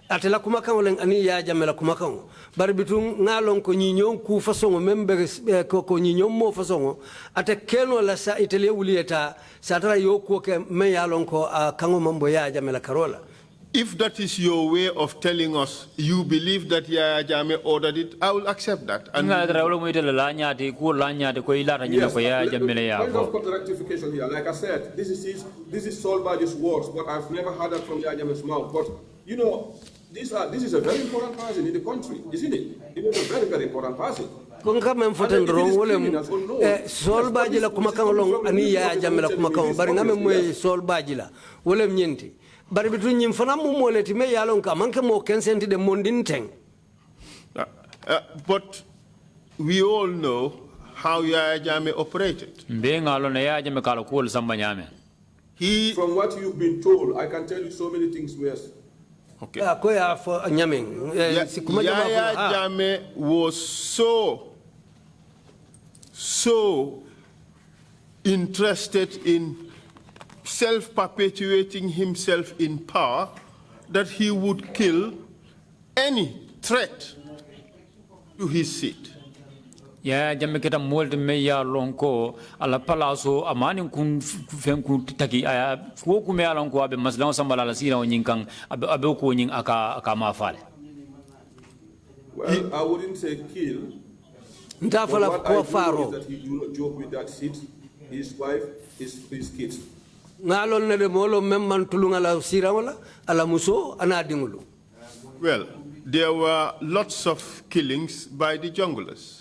atela kumakang leng ani ya jamela kumakang bari bitung ngalong ko nyinyon ku fasongo membe ko nyinyon mo fasongo ate keno la sa itele wulieta satara yoko ke me yalong ko kango mambo ya jamela karola. If that is your way of telling us you believe that Yaya Jammeh ordered it, I will accept that. And point of rectification here. Like I said, this is solved by these words, but I've never heard that from Yaya Jammeh's mouth. But you know, this is a very important person in the country, isn't it? It is a very, very important person. Konka mem foten ron wolem sol bajila kumakang long ani Yaya Jammeh kumakang bari ngame moy sol bajila wolem nyenti. But between him for moleti me yalon ka manke mo consent de mondin teng. But we all know how Yaya Jammeh operated. From what you've been told, I can tell you so many things worse. Okay. Yaya Jammeh was so interested in self-perpetuating himself in power that he would kill any threat to his seat. Ya jamme kita molde me ya lonko ala palaso amani kun fen kun taki aya ko ku me ya lonko abe maslan sambala la sira onin kan abe ko onin aka ma fale. Well, I wouldn't say kill. Ndafala ko faro that he do not joke with that seat, his wife, his kids. Ngalol ne de molo memman tulunga la sira wala ala muso ana dingulu. Well, there were lots of killings by the junglers.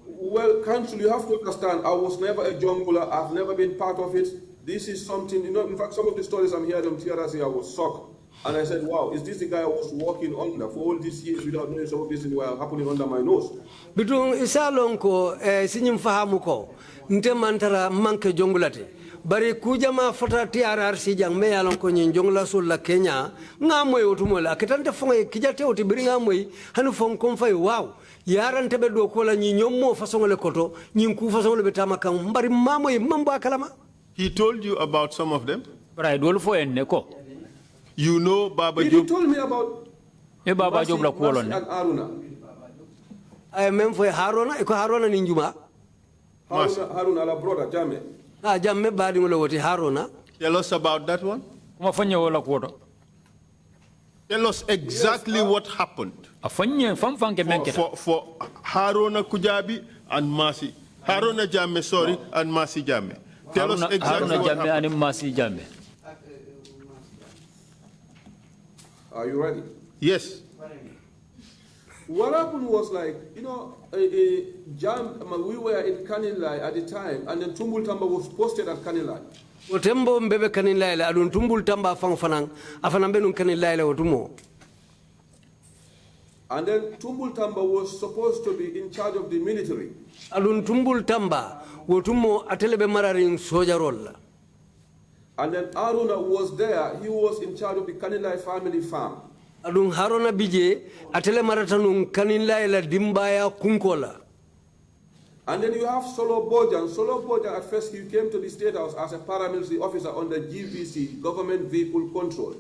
Well, Council, you have to understand, I was never a jungler. I've never been part of it. This is something, you know, in fact, some of the stories I'm hearing on TRRC, I was shocked. And I said, wow, is this the guy I was walking under for all these years without knowing some of these things were happening under my nose? Bitung isalon ko sinyim fahamu ko nte mantara manke jongulate bari kujama fota TRRC jang me yalon ko nyin jongla sul la Kenya ngamoy otumola akitante fonga kijate oti biri ngamoy hanu fon kon fay wow yaran tebe do ko la nyi nyommo façon le koto nyin ku façon le betama kan bari mamoy mambo akalama. He told you about some of them? Right, dol fo enne ko. You know Baba Job? He told me about Baba Job la ko lon. Haruna. I mem fo Haruna e ko Haruna ni njuma. Haruna la brother Jammeh. Jammeh badi ngolo woti Haruna. Tell us about that one. Kuma fanya wala ko to. Tell us exactly what happened. Afanya famfan ke menketa. For Haruna Kujabi and Masi. Haruna Jammeh, sorry, and Masi Jammeh. Tell us exactly what happened. Are you ready? Yes. What happened was like, you know, we were in Kanilai at the time, and then Tumbul Tamba was posted at Kanilai. Otembo mbebe Kanilai la adun Tumbul Tamba fanang afanambenu Kanilai la otumo. And then Tumbul Tamba was supposed to be in charge of the military. Adun Tumbul Tamba wotumo atelebe mararing soja rolla. And then Aruna was there. He was in charge of the Kanilai family farm. Adun Haruna Bije atele maratanung Kanilai la dimbaya kunkola. And then you have Solo Bojan. Solo Bojan, at first, he came to the State House as a paramilitary officer under GVC, Government Vehicle Control.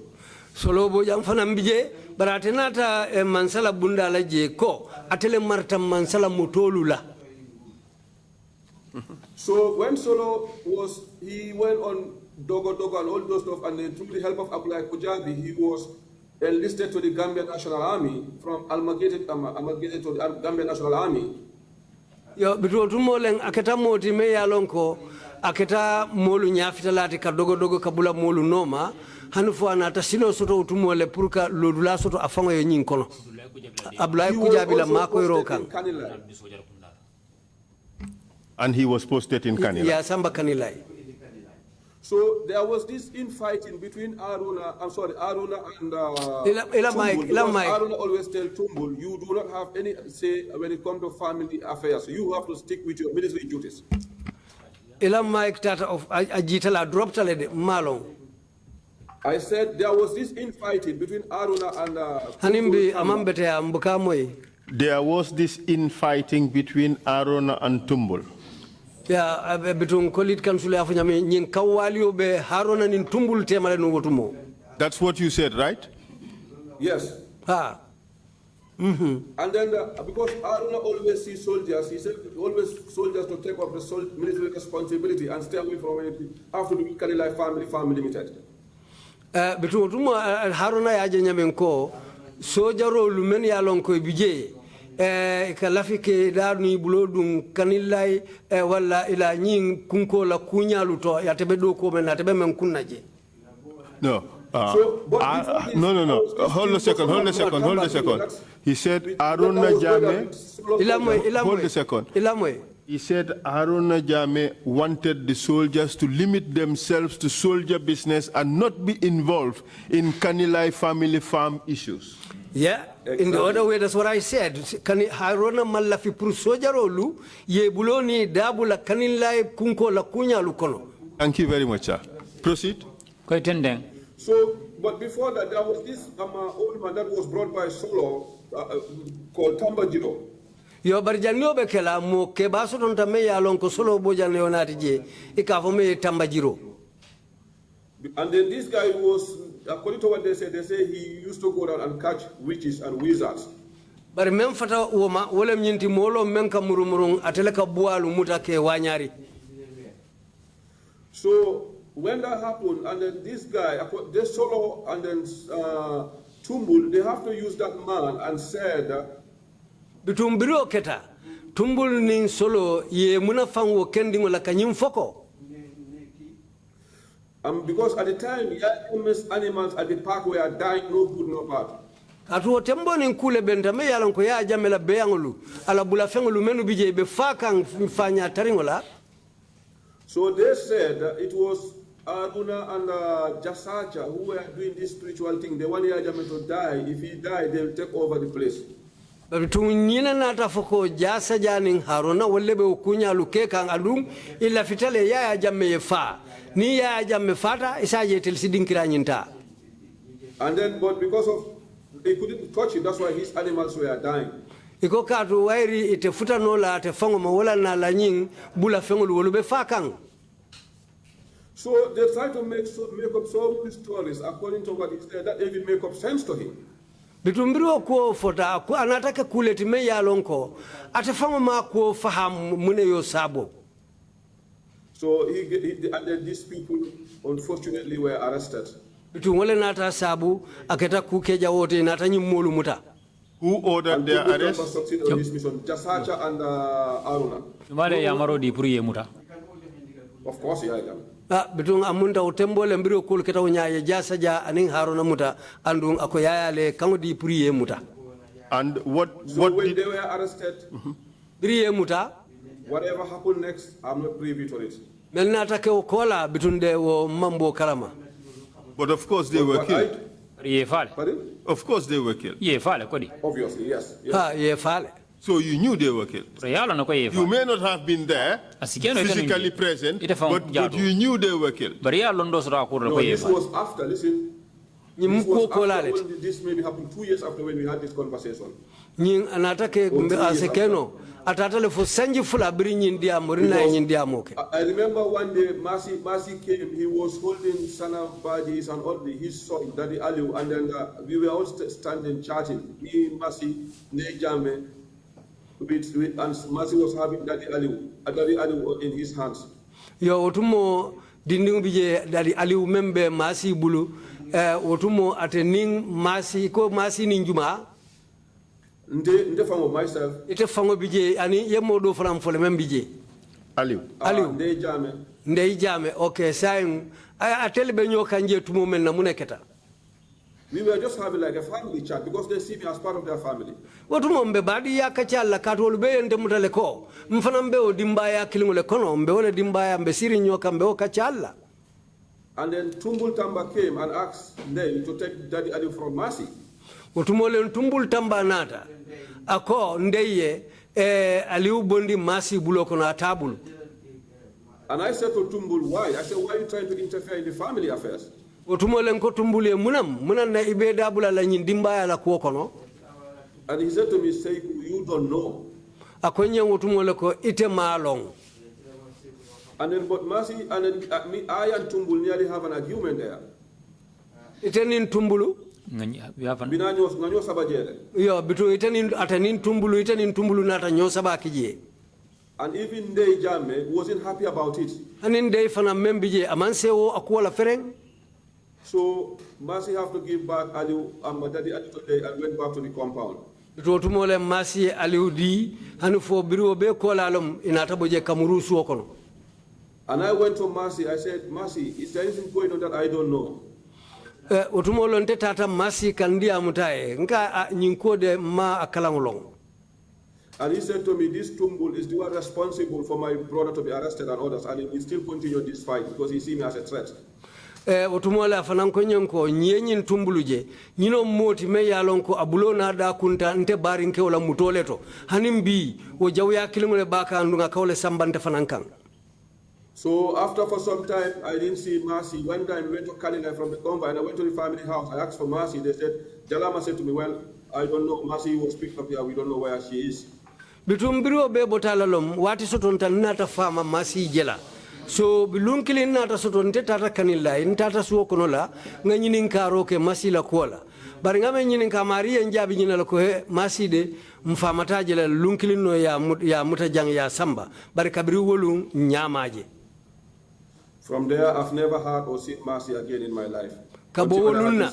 Solo Bojan fanambije baratenata mansala bunda la je ko atele marta mansala motolula. So when Solo he went on Dogo and all those stuff, and then through the help of Abdullah Kujabi, he was enlisted to the Gambian National Army, from amalgamated to the Gambian National Army. Yo bitu tumoleng aketa moti me yalonko aketa molu nyafita lati ka dogo kabula molu noma hanufu anata silo soto utumole purka lodula soto afango ye nyinkono Abdullah Kujabi la mako irokan. And he was posted in Kanilai. Yeah, Samba Kanilai. So there was this infighting between Aruna and Tumbul. Aruna always tell Tumbul, you do not have any say when it comes to family affairs. You have to stick with your military duties. Ila Mike Tata of Ajitala dropped a lady Malong. I said there was this infighting between Aruna and Hanimbi Amambete Ambukamwe. There was this infighting between Aruna and Tumbul. Yeah, between Kolit Council of Yamin Kawalio be Harona in Tumbul Temalanuotumo. That's what you said, right? Yes. Ah. And then because Aruna always sees soldiers, he said always soldiers to take up the military responsibility and stay away from anything after the Kanilai family limited. Between Haruna Yajanamenko, Sojaro Lumenia Lonko Bije. Kalafike darni bulodun Kanilai wala ila nying kunko la kunya luto yatebedo ko men atebe men kunnaje. No. No. Hold a second. He said Aruna Jame. Hold a second. He said Aruna Jame wanted the soldiers to limit themselves to soldier business and not be involved in Kanilai family farm issues. Yeah, exactly. In the other way, that's what I said. Harona malafi prusojaro ye buloni dabula Kanilai kunko la kunya lukono. Thank you very much, sir. Proceed. So, but before that, there was this old man that was brought by Solo called Tambajiro. Yo barjanio bekela mo kebaso ton tame ya lonko Solo bojan leonati je ikafome Tambajiro. And then this guy was, according to what they say he used to go down and catch witches and wizards. But mem fata woma wole nyinti molo menka murumurung ateleka bualu mutake wanyari. So when that happened, and then this guy, they Solo and then Tumbul, they have to use that man and said bitumbiro keta Tumbul ning Solo ye munafango kendingo la kanyim foko. Because at the time, animals at the park were dying, no good, no bad. Atu tembo ni kule bentame ya lonko ya jamela beangulu ala bula fengulu menu bije be fakang fanya taringola. So they said it was Aruna and Jasacha who were doing this spiritual thing. They want Yajame to die. If he died, they will take over the place. But tunyina nata foko jasa janing Haruna walebe ukunya luke kang alum illa fitale ya Yajame fa. Ni ya Yajame fata isaje telsidinkira nyinta. And then, but because of they couldn't touch him, that's why his animals were dying. Iko katu wairi ite futa nola ate fango mawala na la nying bula fengulu wolube fakang. So they try to make up so many stories according to what he said that even make up sense to him. Bitumbiro ko fota ko anataka kuleti me ya lonko ate fango ma ko faham mune yo sabo. So and then these people unfortunately were arrested. Bitungole nata sabu aketa kukeja wote nata nyimolu muta. Who ordered their arrest? Jasacha and Aruna. Mare yamaro di puri muta. Of course, yeah, I can. Between Amunda Utembo and Biro Kulketaunya, Jasaja, and Haruna Muta, and Akoya le Kangodi Prie Muta. And what when they were arrested, Prie Muta, whatever happened next, I'm not privy to it. Melnatake Okola between the Mambo Karama. But of course they were killed. Pardon? Of course they were killed. Obviously, yes. So you knew they were killed. You may not have been there, physically present, but you knew they were killed. No, this was after, listen. This was after this maybe happened 2 years after when we had this conversation. I remember one day Masi came, he was holding Sana Badis and all his son, Daddy Aliu, and then we were all standing chatting. Me, Masi, Nejame, and Masi was having Daddy Aliu in his hands. Yo, otumo dinding bije Daddy Aliu membe Masi bulu, otumo atening Masi ko Masi ninjuma. Nde fango myself. Ite fango bije ani yemodo from for mem bije. Aliu. Ndey jame. Okay, saying I tell benyo kanje tumo men na muneketa. We were just having like a family chat because they see me as part of their family. Watumo mbe badi ya kachala katolu be nde mutale ko. Mfana mbe o dimbaya kilingole kono mbe ole dimbaya mbe siri nyoka mbe o kachala. And then Tumbul Tamba came and asked them to take Daddy Aliu from Masi. Utumole Tumbul Tamba nata. Ako ndeye Aliu bondi Masi buloko na tabul. And I said to Tumbul, why? I said, why are you trying to interfere in the family affairs? Utumole nko Tumbule munam na ibe dabula la nyindimba ya la kuokono. And he said to me, Saikou, you don't know. Akonye utumole ko ite malong. And then but Masi and then I and Tumbul nearly have an argument there. Ite nin Tumbulu? Nanyo sabajere. Yo, bitu atanin tumbulu nata nyosaba kije. And even Ndey Jame wasn't happy about it. And in day fana membije amansewo akuala fereng. So Masi have to give back Aliu Daddy Aliu today and went back to the compound. Bitu tumole Masi Aliu di hanu fo biru be kolalom inata boje kamurusu okono. And I went to Masi. I said, Masi, is there anything going on that I don't know? Utumolonte tata Masi kandia mutae nka nyinkode ma akalangolong. And he said to me, this Tumbul is the one responsible for my brother to be arrested and others, and he still continue this fight because he see me as a threat. Utumola fananko nyenko nyenyin Tumbuluje nyino moti me yalonko abulona da kunta nte barinke wala mutoleto hanimbi o jawya kilimule baka ndunga kawle sambante fanankang. So after for some time, I didn't see Masi. One time we went to Kalina from the convoy and I went to the family house. I asked for Masi. They said, Jalama said to me, well, I don't know. Masi was picked up here. We don't know where she is. Bitumbiro be botalalom, wati sotonta nata fama Masi jela. So bilunkili nata sotonte tata kanila, intata suokonola, nganyinin karoke Masi la kuola. Baringame nyinin kamari njabi nyina lokohe Masi de mfamata jela lunkili no ya mutajang ya samba. Barikabiri wolu nyamaje. From there, I've never heard or seen Masi again in my life. Kabowoluna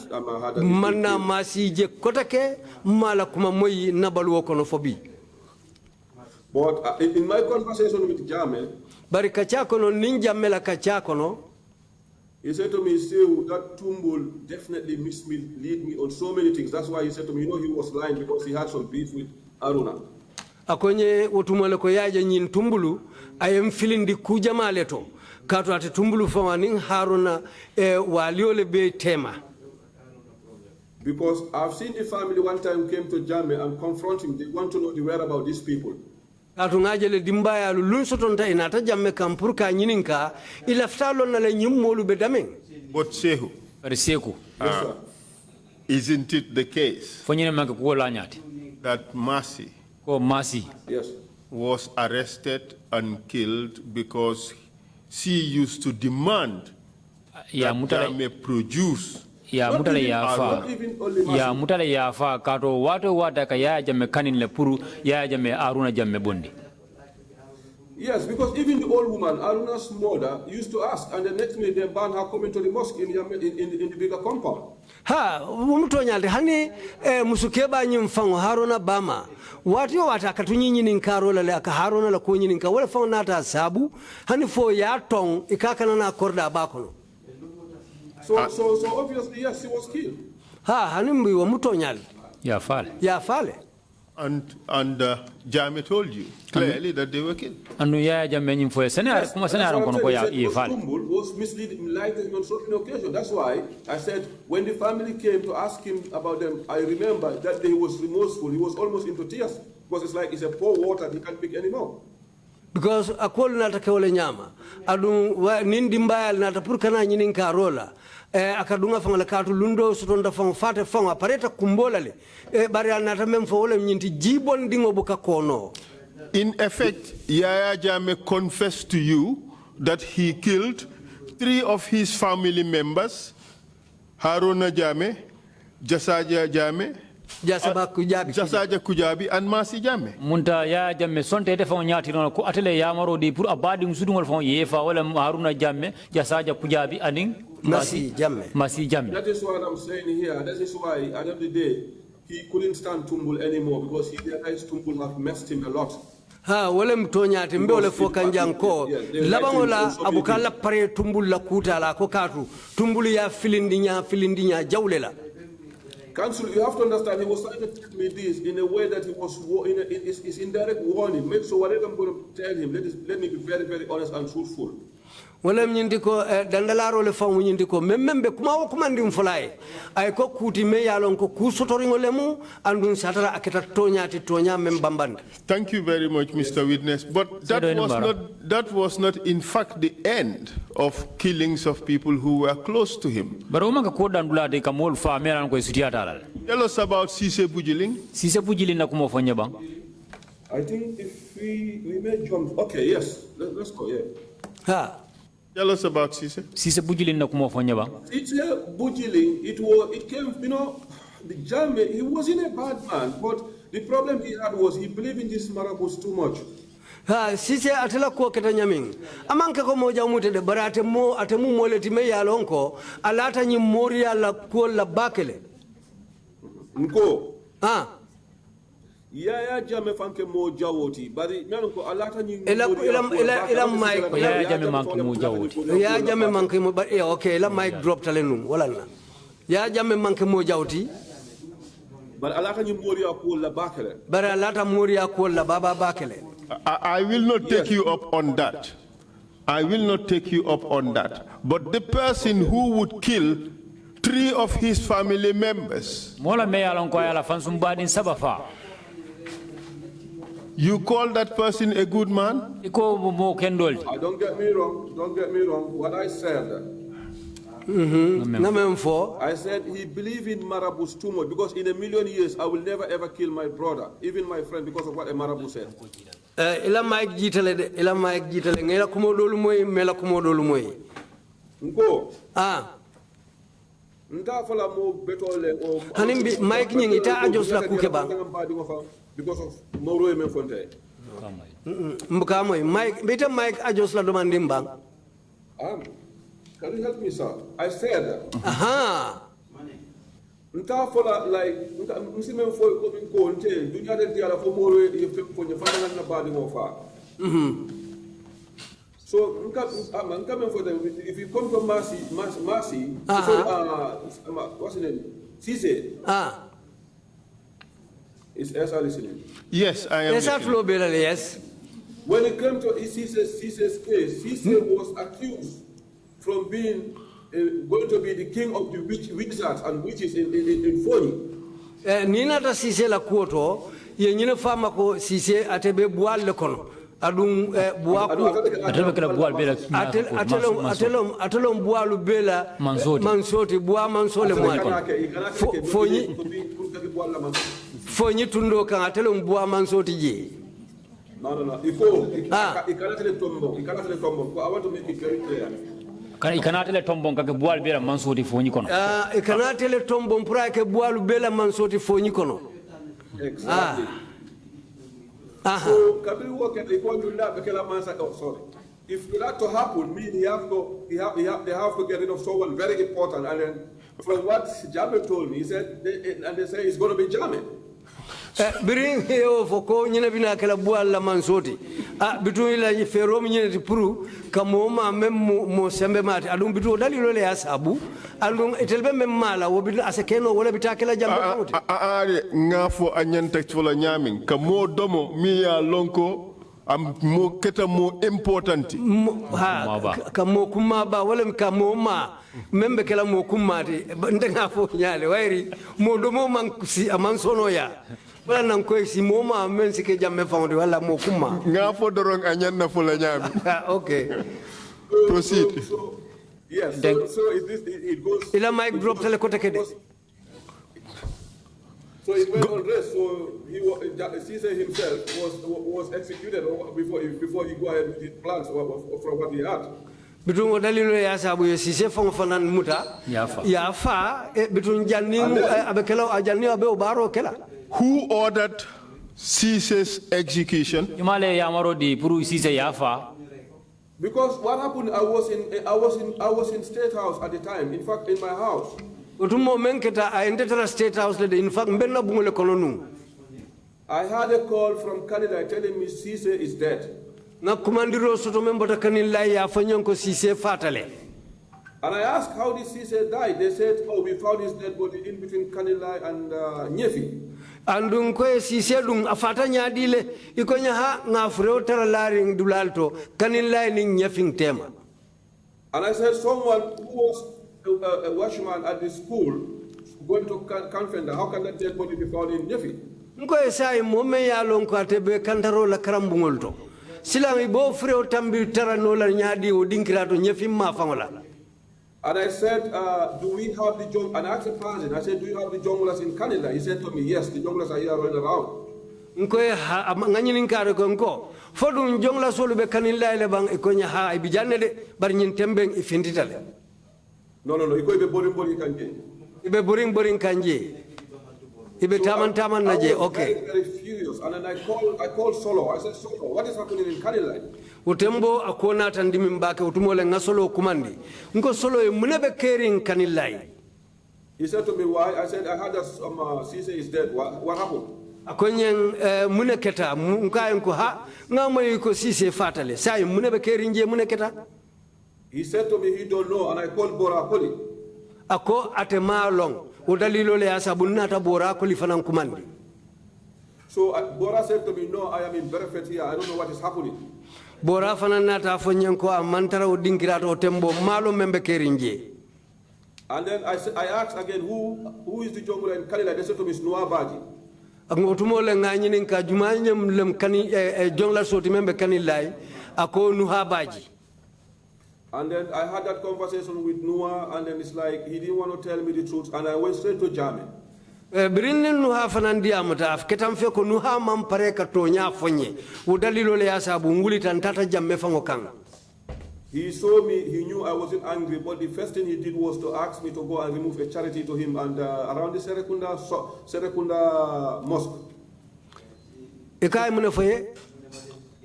manna Masi je kotake mala kuma moyi nabalu okono fobi. But in my conversation with Jame, bari kachakono ninja mela kachakono, he said to me, still that Tumbul definitely lead me on so many things. That's why he said to me, you know, he was lying because he had some beef with Aruna. Akonye utumole ko yaje nyin Tumbulu, I am feeling the kujama leto. Kato ate Tumbulu fawaning Haruna waliole be tema. Because I've seen the family one time came to Jame and confront him. They want to know the whereabouts of these people. Kato ngajele dimbaya lunsotonta inata Jame kampurka nyininka ilaftalo na le nyumolu bedameng. But Saikou, isn't it the case that Masi yes, was arrested and killed because she used to demand that Jame produce mutale yafa kato wata kaya Jame kanin le puru ya Jame Aruna Jame bondi. Yes, because even the old woman, Aruna's mother, used to ask, and the next minute they banned her coming to the mosque in the bigger compound. Ha, umutonyalde hani musukeba nyimfango Haruna Bama. Watu wata katunyinyi ninkarola le aka Haruna la kunyi ninka wala fango nata sabu hani fo ya tong ikakana na korda bakono. So obviously yes, he was killed. Ha, hani mbi wa mutonyalde. Ya fale. Ya fale. And Jame told you clearly that they were killed. Anu ya Jame nyimfo senare kuma senare kono ko ya fale. Tumbul was misleading, lied to him on so many occasions. That's why I said when the family came to ask him about them, I remember that day he was remorseful. He was almost into tears because it's like it's a pour water he can't pick anymore. Because akol nata kewole nyama adu nindi mbaya nata purkana nyinin karola akadunga fanga katu lundo sutonda fanga fate fanga pareta kumbola le bari nata memfo wole nyinti jibon dingo buka kono. In effect, Yaya Jame confessed to you that he killed 3 of his family members, Haruna Jame, Jasaja Jame, Jasaja Kujabi, and Masi Jame. Munta ya Jame sonte de fon nyati non ko atele ya maro di pour abadi musudungol fon yefa wala Haruna Jame, Jasaja Kujabi aning Masi Jame. Masi Jame. That is what I'm saying here. That is why at the end of the day he couldn't stand Tumbul anymore because he realized Tumbul have messed him a lot. Ha wale mtonyati mbe ole foka njanko labangola abukala pare Tumbul la kuta la ko katu Tumbul ya filindinya jawlela. Council, you have to understand, he was trying to tell me this in a way that he was it's indirect warning. Make sure whatever I'm going to tell him, let me be very, very honest and truthful. Wala mnyindiko dandalaro le famu nyindiko memembe kuma kumandi mfulaye ay ko kuti me yalon ko kusotoringo lemu andun satara aketa tonya membambanda. Thank you very much, Mr. Witness. But that was not in fact the end of killings of people who were close to him. Tell us about Sise Bujiling. Sise Bujiling na kumofanya bang. I think if we may jump. Okay, yes. Let's go, yeah. Ha. Tell us about Sise. Sise Bujiling na kumofanya bang. Sise Bujiling, it came, the Jame, he wasn't a bad man, but the problem he had was he believed in this marabouts too much. Ha, Sise atela ko keta nyaming. Amanke ko moja umute de barate atemu moleti me yalonko alata nyi moria la ko la bakele. Nko. Ha. Yaya Jame fanke mo jawoti bari nanko alata nyi ila mic Yaya Jame manke mo jawoti. Yaya Jame manke mo okay ila mic drop talenum wala na. Yaya Jame manke mo jawoti. But alata nyi moria ko la bakele. Bara alata moria ko la baba bakele. I will not take you up on that. I will not take you up on that. But the person who would kill 3 of his family members. You call that person a good man? Don't get me wrong. Don't get me wrong. What I said. I said he believed in marabouts too much because in a million years I will never ever kill my brother, even my friend, because of what a marabout said. Ila Mike jitale ngela kumodolu moy mela kumodolu moy. Nko. Ah. Nda fala mo betole o Hanimbi Mike nyingi ita ajos la kuke ba. Because of Moro men fonte. Mbuka moy Mike beta Mike ajos la domandi mbang. Can you help me, sir? I said. Aha. Nta fola like nsi men fo ko nte dunya de dia la fo Moro e fo nya fa na badi mo fa. So nka men fo if you come from Mercy, what's his name? Cisse. Ah. Is Esa listening? Yes, I am. Yes. When it came to Cisse's case, Cisse was accused from being going to be the king of the wizards and witches in Foni. Nina ta Cisse la kuoto ye nyine fama ko Cisse atebe boal le kono adum buaku atelom boalu bela mansoti boa mansole Foni tundo kan atelom boa mansoti je. No. Il cannot le tombo. I want to make it very clear. I cannot let Tombon ke boal bela mansoti foni kono. I cannot let Tombon pra ke boalu bela mansoti foni kono. Exactly. So can we work at the point to that because sorry. If that to happen, mean they have to get rid of someone very important and then From what Jammeh told me, he said, and they say it's going to be Jammeh. Bring here for ko nyina bina kala bualla mansoti bitu ila fero nyina ti puru kamoma mem mo sembe mati adum bitu dali lole asabu andum etelbe mem mala wo bitu asekeno wala bitakela jamba foti ngafo anyanta chola nyamin kamo domo mi ya lonko am mo keta mo important kamo kumaba wala kamo ma membe kala mo kumati ndenga fo nyale wairi mo domo man si amansono ya wala nan koy si moma men sike jamme fawde wala mo kuma ngafo dorong anyanna fo la nyami. Okay, proceed. Yes, so it goes ila mic drop tele kote kede. So it went on rest. So Caesar himself was executed before he go ahead with his plans from what he had. Bitun dalilo ya sabu ye sise fon fanan muta ya fa bitun janni abekela ajanni abe obaro kela. Who ordered Caesar's execution? Imale yamaro di puru Caesar yafa. Because what happened, I was in State House at the time. In fact, in my house. Utumo menketa I entered State House le in fact mbenna bungole kolonu. I had a call from Canada telling me Caesar is dead. Na kumandiro soto membota kanilla ya fanyon ko Caesar fatale. And I asked how did Caesar die? They said, oh, we found his dead body in between Kanilai and Nyefi. Andung ko Caesar dung afata nyadile ikonya ha ngafreo taralaring dulalto Kanilai ning Nyefing tema. And I said someone who was a watchman at the school going to Kanfenda, how can that dead body be found in Nyefi? Nko sai momme ya lonko atebe kantaro la karambungolto. Silang ibo freo tambi tarano la nyadi o dinkirato Nyefim ma fangola. And I said, do we have the junglers? And I asked the president, I said, do you have the junglers in Canada? He said to me, yes, the junglers are here running around. Nko ha nganyini nkare ko nko fodu jongla solo be kanilla ile bang ikonya ha ibijanne de bar nyin tembeng ifinditale. No, iko ibe boring kanje. Ibe boring kanje. Ibe taman naje. Okay. Very furious. And then I called Solo. I said, Solo, what is happening in Canada? Utembo akona tandimi mbake utumole ngasolo kumandi. Nko Solo e munebe kering kanillai. He said to me, why? I said, I heard that Caesar is dead. What happened? Akonyen muneketa nka enko ha ngamo yiko Caesar fatale. Sai munebe kerinje muneketa. He said to me, he don't know. And I called Bora Poli. Ako atema long. Udalilo le asabunna ta Bora Poli fanan kumandi. So Bora said to me, no, I am in Berefet here. I don't know what is happening. Bora fananata fonyanko amantara udinkirato tembo malo membe kerinje. And then I asked again, who is the jungler in Kanilai? They said to me, it's Noah Baji. Ngotumole nganyini nka jumanyem lem kani jongla soti membe Kanilai ako Nuha Baji. And then I had that conversation with Noah, and then it's like he didn't want to tell me the truth, and I went straight to Jammeh. Birinin Nuha fanandia mutaf ketam fe ko Nuha mampare ka tonya fonye udalilo le asabu nguli tantata Jammeh fango kanga. He saw me, he knew I wasn't angry, but the first thing he did was to ask me to go and remove a charity to him and around the Serekunda Mosque. Ikai munafoye?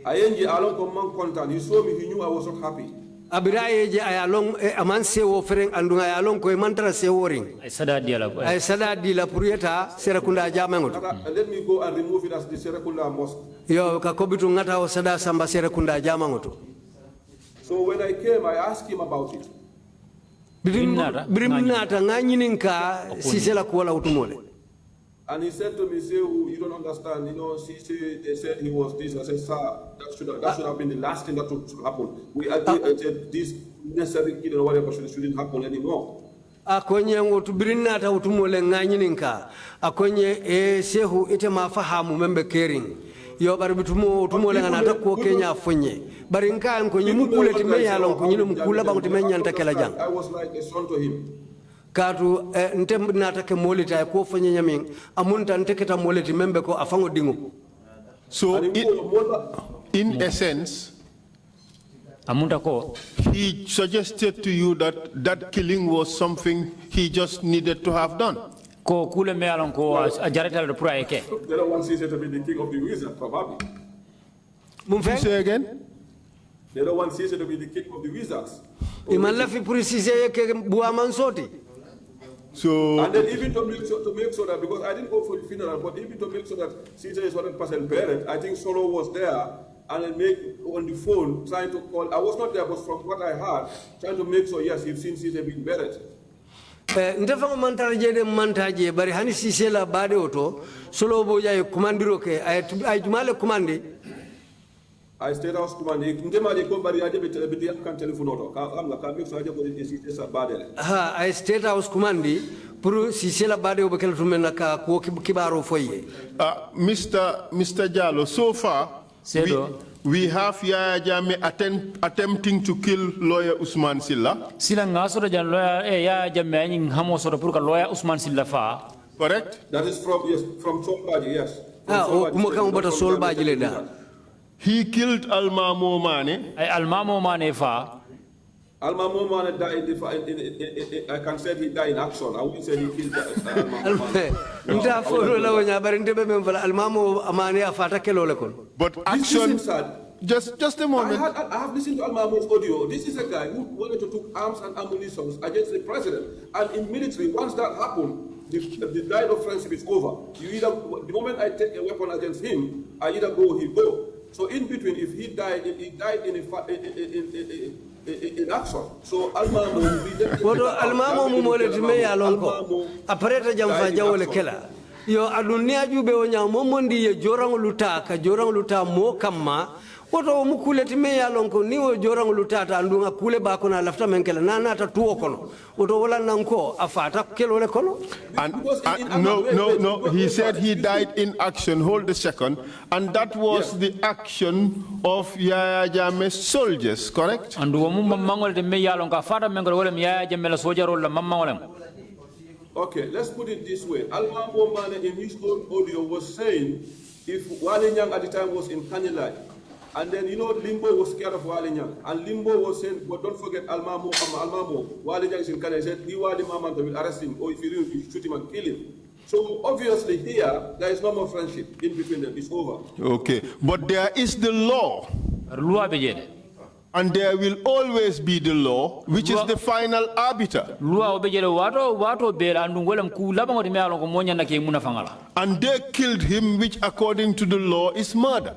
Ayenji along command content. He saw me, he knew I was not happy. Abiraye je ayalong amanse wo fereng andunga ayalong ko mantara se woring. Ay sada di la purieta Serekunda jamengot. Let me go and remove it as the Serekunda Mosque. Yo ka kobitu ngata o sada samba Serekunda jamangoto. So when I came, I asked him about it. Brimnata nganyininka sisela kuwala utumole. And he said to me, say, you don't understand, you know, they said he was this. I said, sir, that should have been the last thing that would happen. We said this necessary killing or whatever shouldn't happen anymore. Akonye ngotu brinata utumole nganyininka. Akonye sehu ite mafahamu membe kering. Yo bari bitumo utumole nganata ko Kenya fonye. Bari nka nko nyimu kule time yalon ko nyimu kula bangu time nyanta kala jang. I was like a son to him. Katu ntem natake molita ko fonye nyamin amunta nteketa moleti membe ko afango dingo. So in essence, he suggested to you that that killing was something he just needed to have done. They don't want Caesar to be the king of the wizards, probably. Say again? They don't want Caesar to be the king of the wizards. So and then even to make sure that, because I didn't go for the funeral, but even to make sure that Caesar is 100% buried, I think Solo was there and then on the phone trying to call. I was not there, but from what I heard, trying to make sure yes, you've seen Caesar being buried. Ndefa mantaje de mantaje bari hani Cissé la bade oto Solo bo jay commandiro ke ay jumale commandé. I State House commandé ndema de ko bari aje be kan telephone auto ka am la ka make sure aje ko Cissé sa bade ha ay State House commandé pour Cissé la bade o be kel tumen ka ko kibaro foye. Mr. Jallow, so far we have Yaya Jammeh attempting to kill lawyer Usman Silla. Sila ngaso jan lawyer Yaya Jammeh ning hamo so pour ka lawyer Usman Silla fa. Correct? That is from Solbaji, yes. He killed Almamo Mane. Almamo Mane fa. Almamo Mane died I can say he died in action. I wouldn't say he killed Almamo. But action, just a moment. I have listened to Almamo's audio. This is a guy who wanted to take arms and ammunition against the president. And in military, once that happened, the line of friendship is over. The moment I take a weapon against him, I either go, he go. So in between, if he died in action. So Almamo will be there. Almamo mumole time ya lonko. Apareta jamfa jawole kela. Yo adunia jube onya momondi ye jorang luta mo kama. Woto mukule time ya lonko niwo jorang lutata andunga kule bako na lafta menkela nana ta tuo kono. Woto wala nanko afata kelo le kono. No. He said he died in action. Hold a second. And that was the action of Yaya Jammeh's soldiers, correct? Andu mo mangol de me ya lonka afata mengol wala Yaya Jammeh la soldier la mamma. Okay, let's put it this way. Almamo Mane in his own audio was saying if Wale Nyang at the time was in Kanilai, and then Limbo was scared of Wale Nyang, and Limbo was saying, but don't forget Almamo, Wale Nyang is in Kanilai, he said, he Wale Mama will arrest him, or if you do, you shoot him and kill him. So obviously here, there is no more friendship in between them, it's over. Okay, but there is the law. And there will always be the law, which is the final arbiter. And they killed him, which according to the law is murder.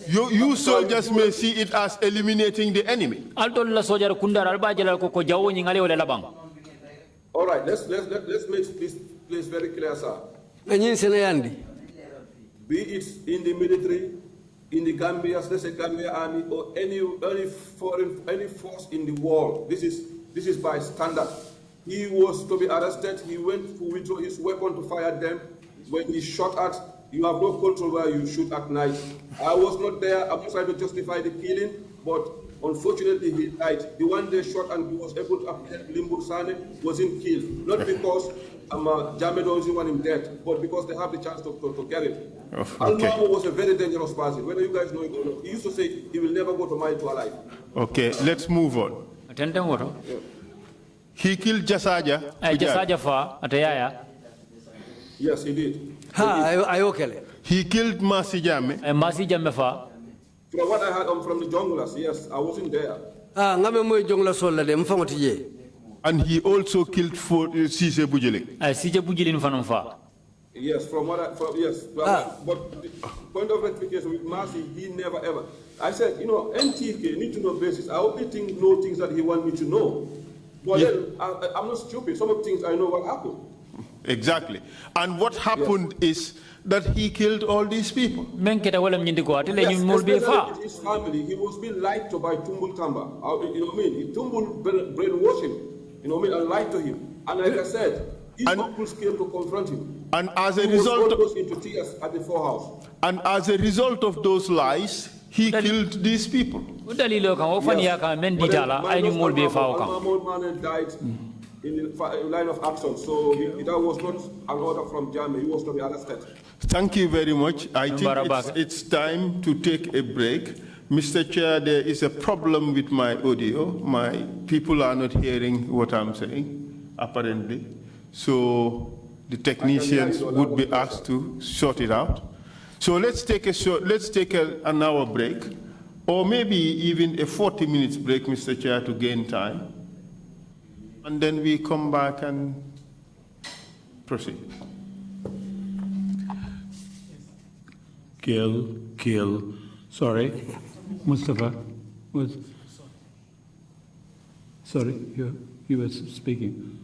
You soldiers may see it as eliminating the enemy. All right, let's make this place very clear, sir. Be it in the military, in the Gambia, let's say Gambia Army, or any force in the world. This is by standard. He was to be arrested. He went to withdraw his weapon to fire at them. When he shot at, you have no control where you shoot at night. I was not there. I'm trying to justify the killing, but unfortunately he died. The one they shot and he was able to apprehend Limbo Sane wasn't killed. Not because Jammeh doesn't want him dead, but because they have the chance to get him. Okay. Almamo was a very dangerous person. Whether you guys know it or not, he used to say he will never go to mine to alive. Okay, let's move on. He killed Jasaja. Jasaja fa atayaya. Yes, he did. He killed Masi Jammeh. Masi Jammeh fa. From what I heard from the junglers, yes, I wasn't there. And he also killed Cissé Bujilin. Cissé Bujilin fanon fa. Yes, yes. But the point of rectification with Masi, he never ever. I said, NTK need to know basis. I only know things that he want me to know. But then I'm not stupid. Some of the things I know what happened. Exactly. And what happened is that he killed all these people. Yes, especially his family. He was being lied to by Tumbul Kamba. You know what I mean? Tumbul brainwashed him. You know what I mean? And lied to him. And like I said, his uncles came to confront him. And as a result, was into tears at the forehouse. And as a result of those lies, he killed these people. Almamo died in the line of action, so that was not an order from Jammeh. He was to be arrested. Thank you very much. I think it's time to take a break. Mr. Chair, there is a problem with my audio. My people are not hearing what I'm saying, apparently. So the technicians would be asked to sort it out. So let's take an hour break. or maybe even a 40 minutes break, Mr. Chair, to gain time. And then we come back and proceed. Kill. Sorry, Mustafa. Sorry, you were speaking.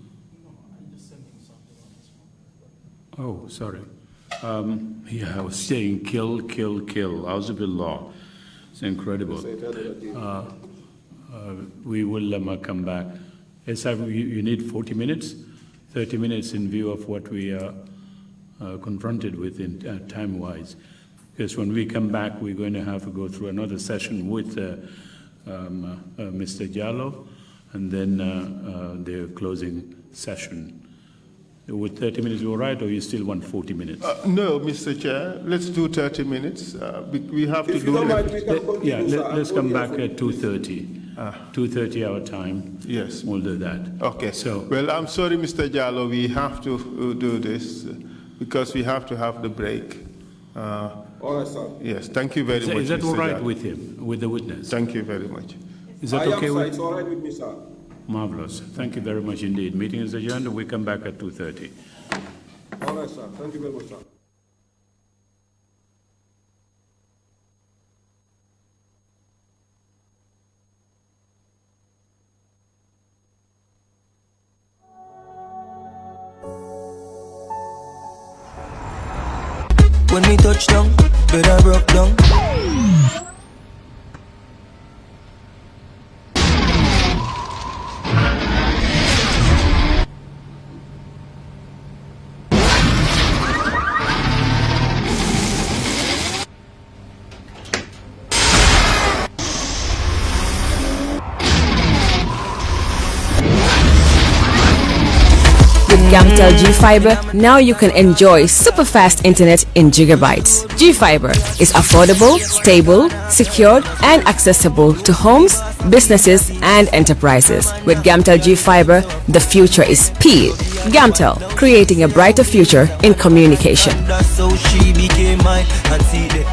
Oh, sorry. Yeah, I was saying kill. Auzubillah. It's incredible. We will come back. Yes, you need 40 minutes, 30 minutes in view of what we are confronted with in time-wise. Because when we come back, we're going to have to go through another session with Mr. Jallow, and then the closing session. Would 30 minutes be all right, or you still want 40 minutes? No, Mr. Chair, let's do 30 minutes. We have If to you don't mind, do we can continue, Yeah, sir. let's come back at 2:30. 2:30 our time. Yes. We'll do that. Okay. So, well, I'm sorry, Mr. Jallow, we have to do this because we have to have the break. All right, sir. Yes, thank you very much. is that Mr. all right Jallow. with him, with the witness? Thank you very much. Is that I am, okay sir. with? It's all right with me, sir. Marvelous. Thank you very much indeed. Meeting is adjourned. We come back at 2:30. All right, sir. Thank you very much, sir. When we touch down, better broke down. With Gamtel G-Fiber, now you can enjoy super fast internet in gigabytes. G-Fiber is affordable, stable, secured, and accessible to homes, businesses, and enterprises. With Gamtel G-Fiber, the future is speed. Gamtel, creating a brighter future in communication. That's how she became mine and see the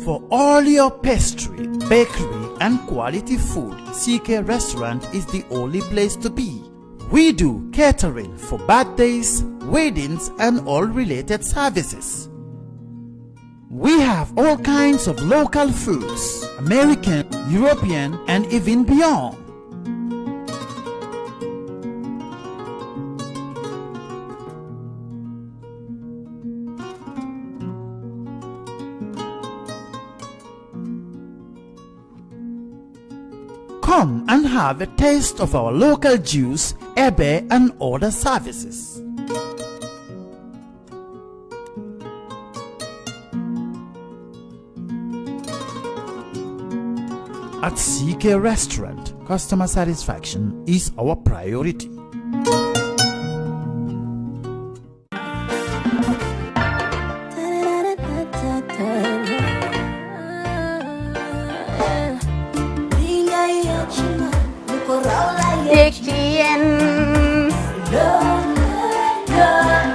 For all your pastry, bakery, and quality food, CK Restaurant is the only place to be. We do catering for birthdays, weddings, and all related services. We have all kinds of local foods, American, European, and even beyond. Come and have a taste of our local juice, ebe, and other services. At CK Restaurant, customer satisfaction is our priority.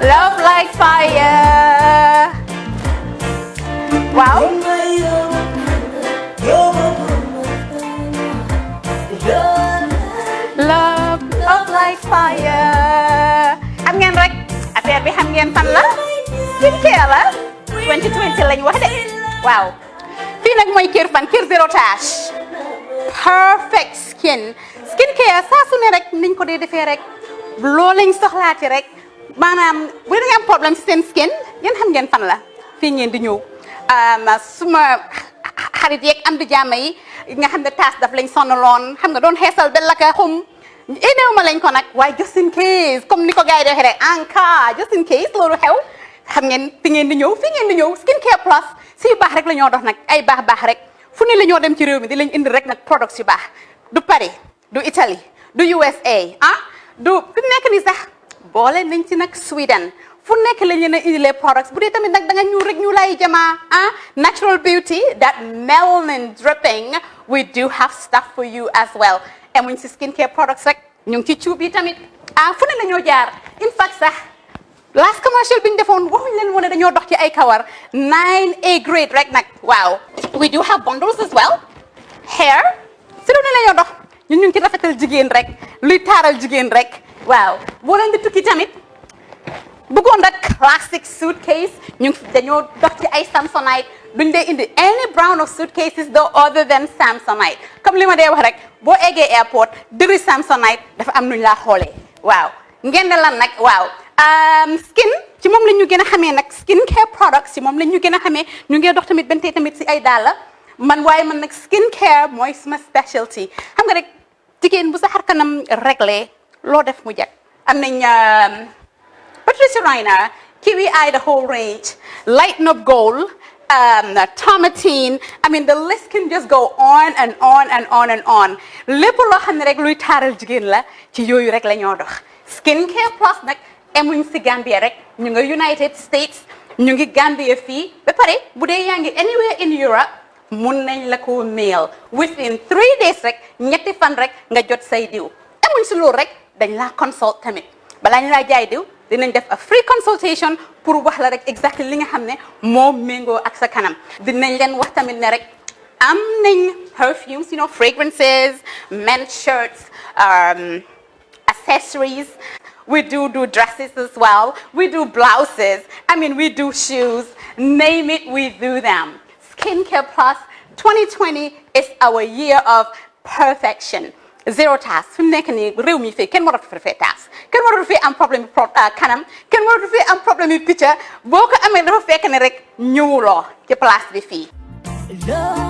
Love like fire. Wow. Love like fire. Xam ngeen rek affaire bi xam ngeen fan la? Skincare la. 2020 lañ wax de. Waaw. Fii nag mooy Kerr fan Kerr zero tache. Perfect skin. Skincare saa su ne rek niñ ko dee defee rek. Loo lañ soxlaati rek. Maanaam bu ngeen am problème ci seen skin yéen xam ngeen fan la. Fii ngeen di ñëw. Suma xarit yeeg am di jàmm yi nga xam ne taas daf lañ sonaloon xam nga doon xeesal bel la ka xum éneew ma lañ ko nag waaye just in case comme ni ko gars yi di waxee rek en cas just in case loolu xew xam ngeen fi ngeen di ñëw skincare plus si yu baax rek la ñoo dox nag ay baax rek fu ne la ñoo dem ci réew mi di lañ indi rek nag products yu baax du Paris du Italie du USA du fi mu nekk nii sax boole nañ ci nag Sweden fu nekk la ñu ne indilee products bu dee tamit nag da nga ñuul rek ñu lay jamaa natural beauty that melanin dripping we do have stuff for you as well emuñ si skincare products rek ñu ngi ci cuub yi tamit fu ne la ñoo jaar in fact sax last commercial bi ñu defoon waxuñ leen woon ne dañoo dox ci ay kawar 9A grade rek nag waaw we do have bundles as well hair si lu ne la ñoo dox ñun ñu ngi ci rafetal jigéen rek luy taaral jigéen rek waaw boo leen di tukki tamit bëggoon rek classic suitcase ñu dañoo dox ci ay Samsonite duñ dee indi any brand of suitcases though other than Samsonite comme li ma dee wax rek boo eggee airport dëri Samsonite dafa am nuñ laa xoolee waaw ngeen ne lan nag waaw skin ci moom la ñu gën a xamee nag skin care products ci moom la ñu gën a xamee ñu ngi dox tamit bentee tamit si ay dàlla man waaye man nag skin care mooy suma specialty xam nga rek jigéen bu sa xar kanam réglé loo def mu jag am nañ Patricia Reiner, Kiwi Eye, the whole range, Lighten Up Gold, Tomatine. I mean, the list can just go on and on and on and on. Lépp loo xam ne rek luy taaral jigéen la ci yooyu rek la ñoo dox. Skincare Plus nag emuñ si Gambia rek ñu ngi United States ñu ngi Gambia fii ba pare bu dee yaa ngi anywhere in Europe mun nañ la ko mail within 3 days rek ñetti fan rek nga jot say diw emuñ si loolu rek dañ laa consult tamit balaa ñu laa jaay diw dinañ def a free consultation pour wax la rek exactly li nga xam ne moo méngoo ak sa kanam dinañ leen wax tamit ne rek am nañ perfumes, you know, fragrances, men's shirts, accessories. We do dresses as well. We do blouses. I mean, we do shoes. Name it, we do them. Skincare Plus 2020 is our year of perfection. Zero task fi mu nekk nii réew mi fii kenn waratu fi task kenn waratu fi am problème kanam kenn waratu fi am problème picture boo ko amee dafa fekk ne rek ñëwuloo ci place bi fii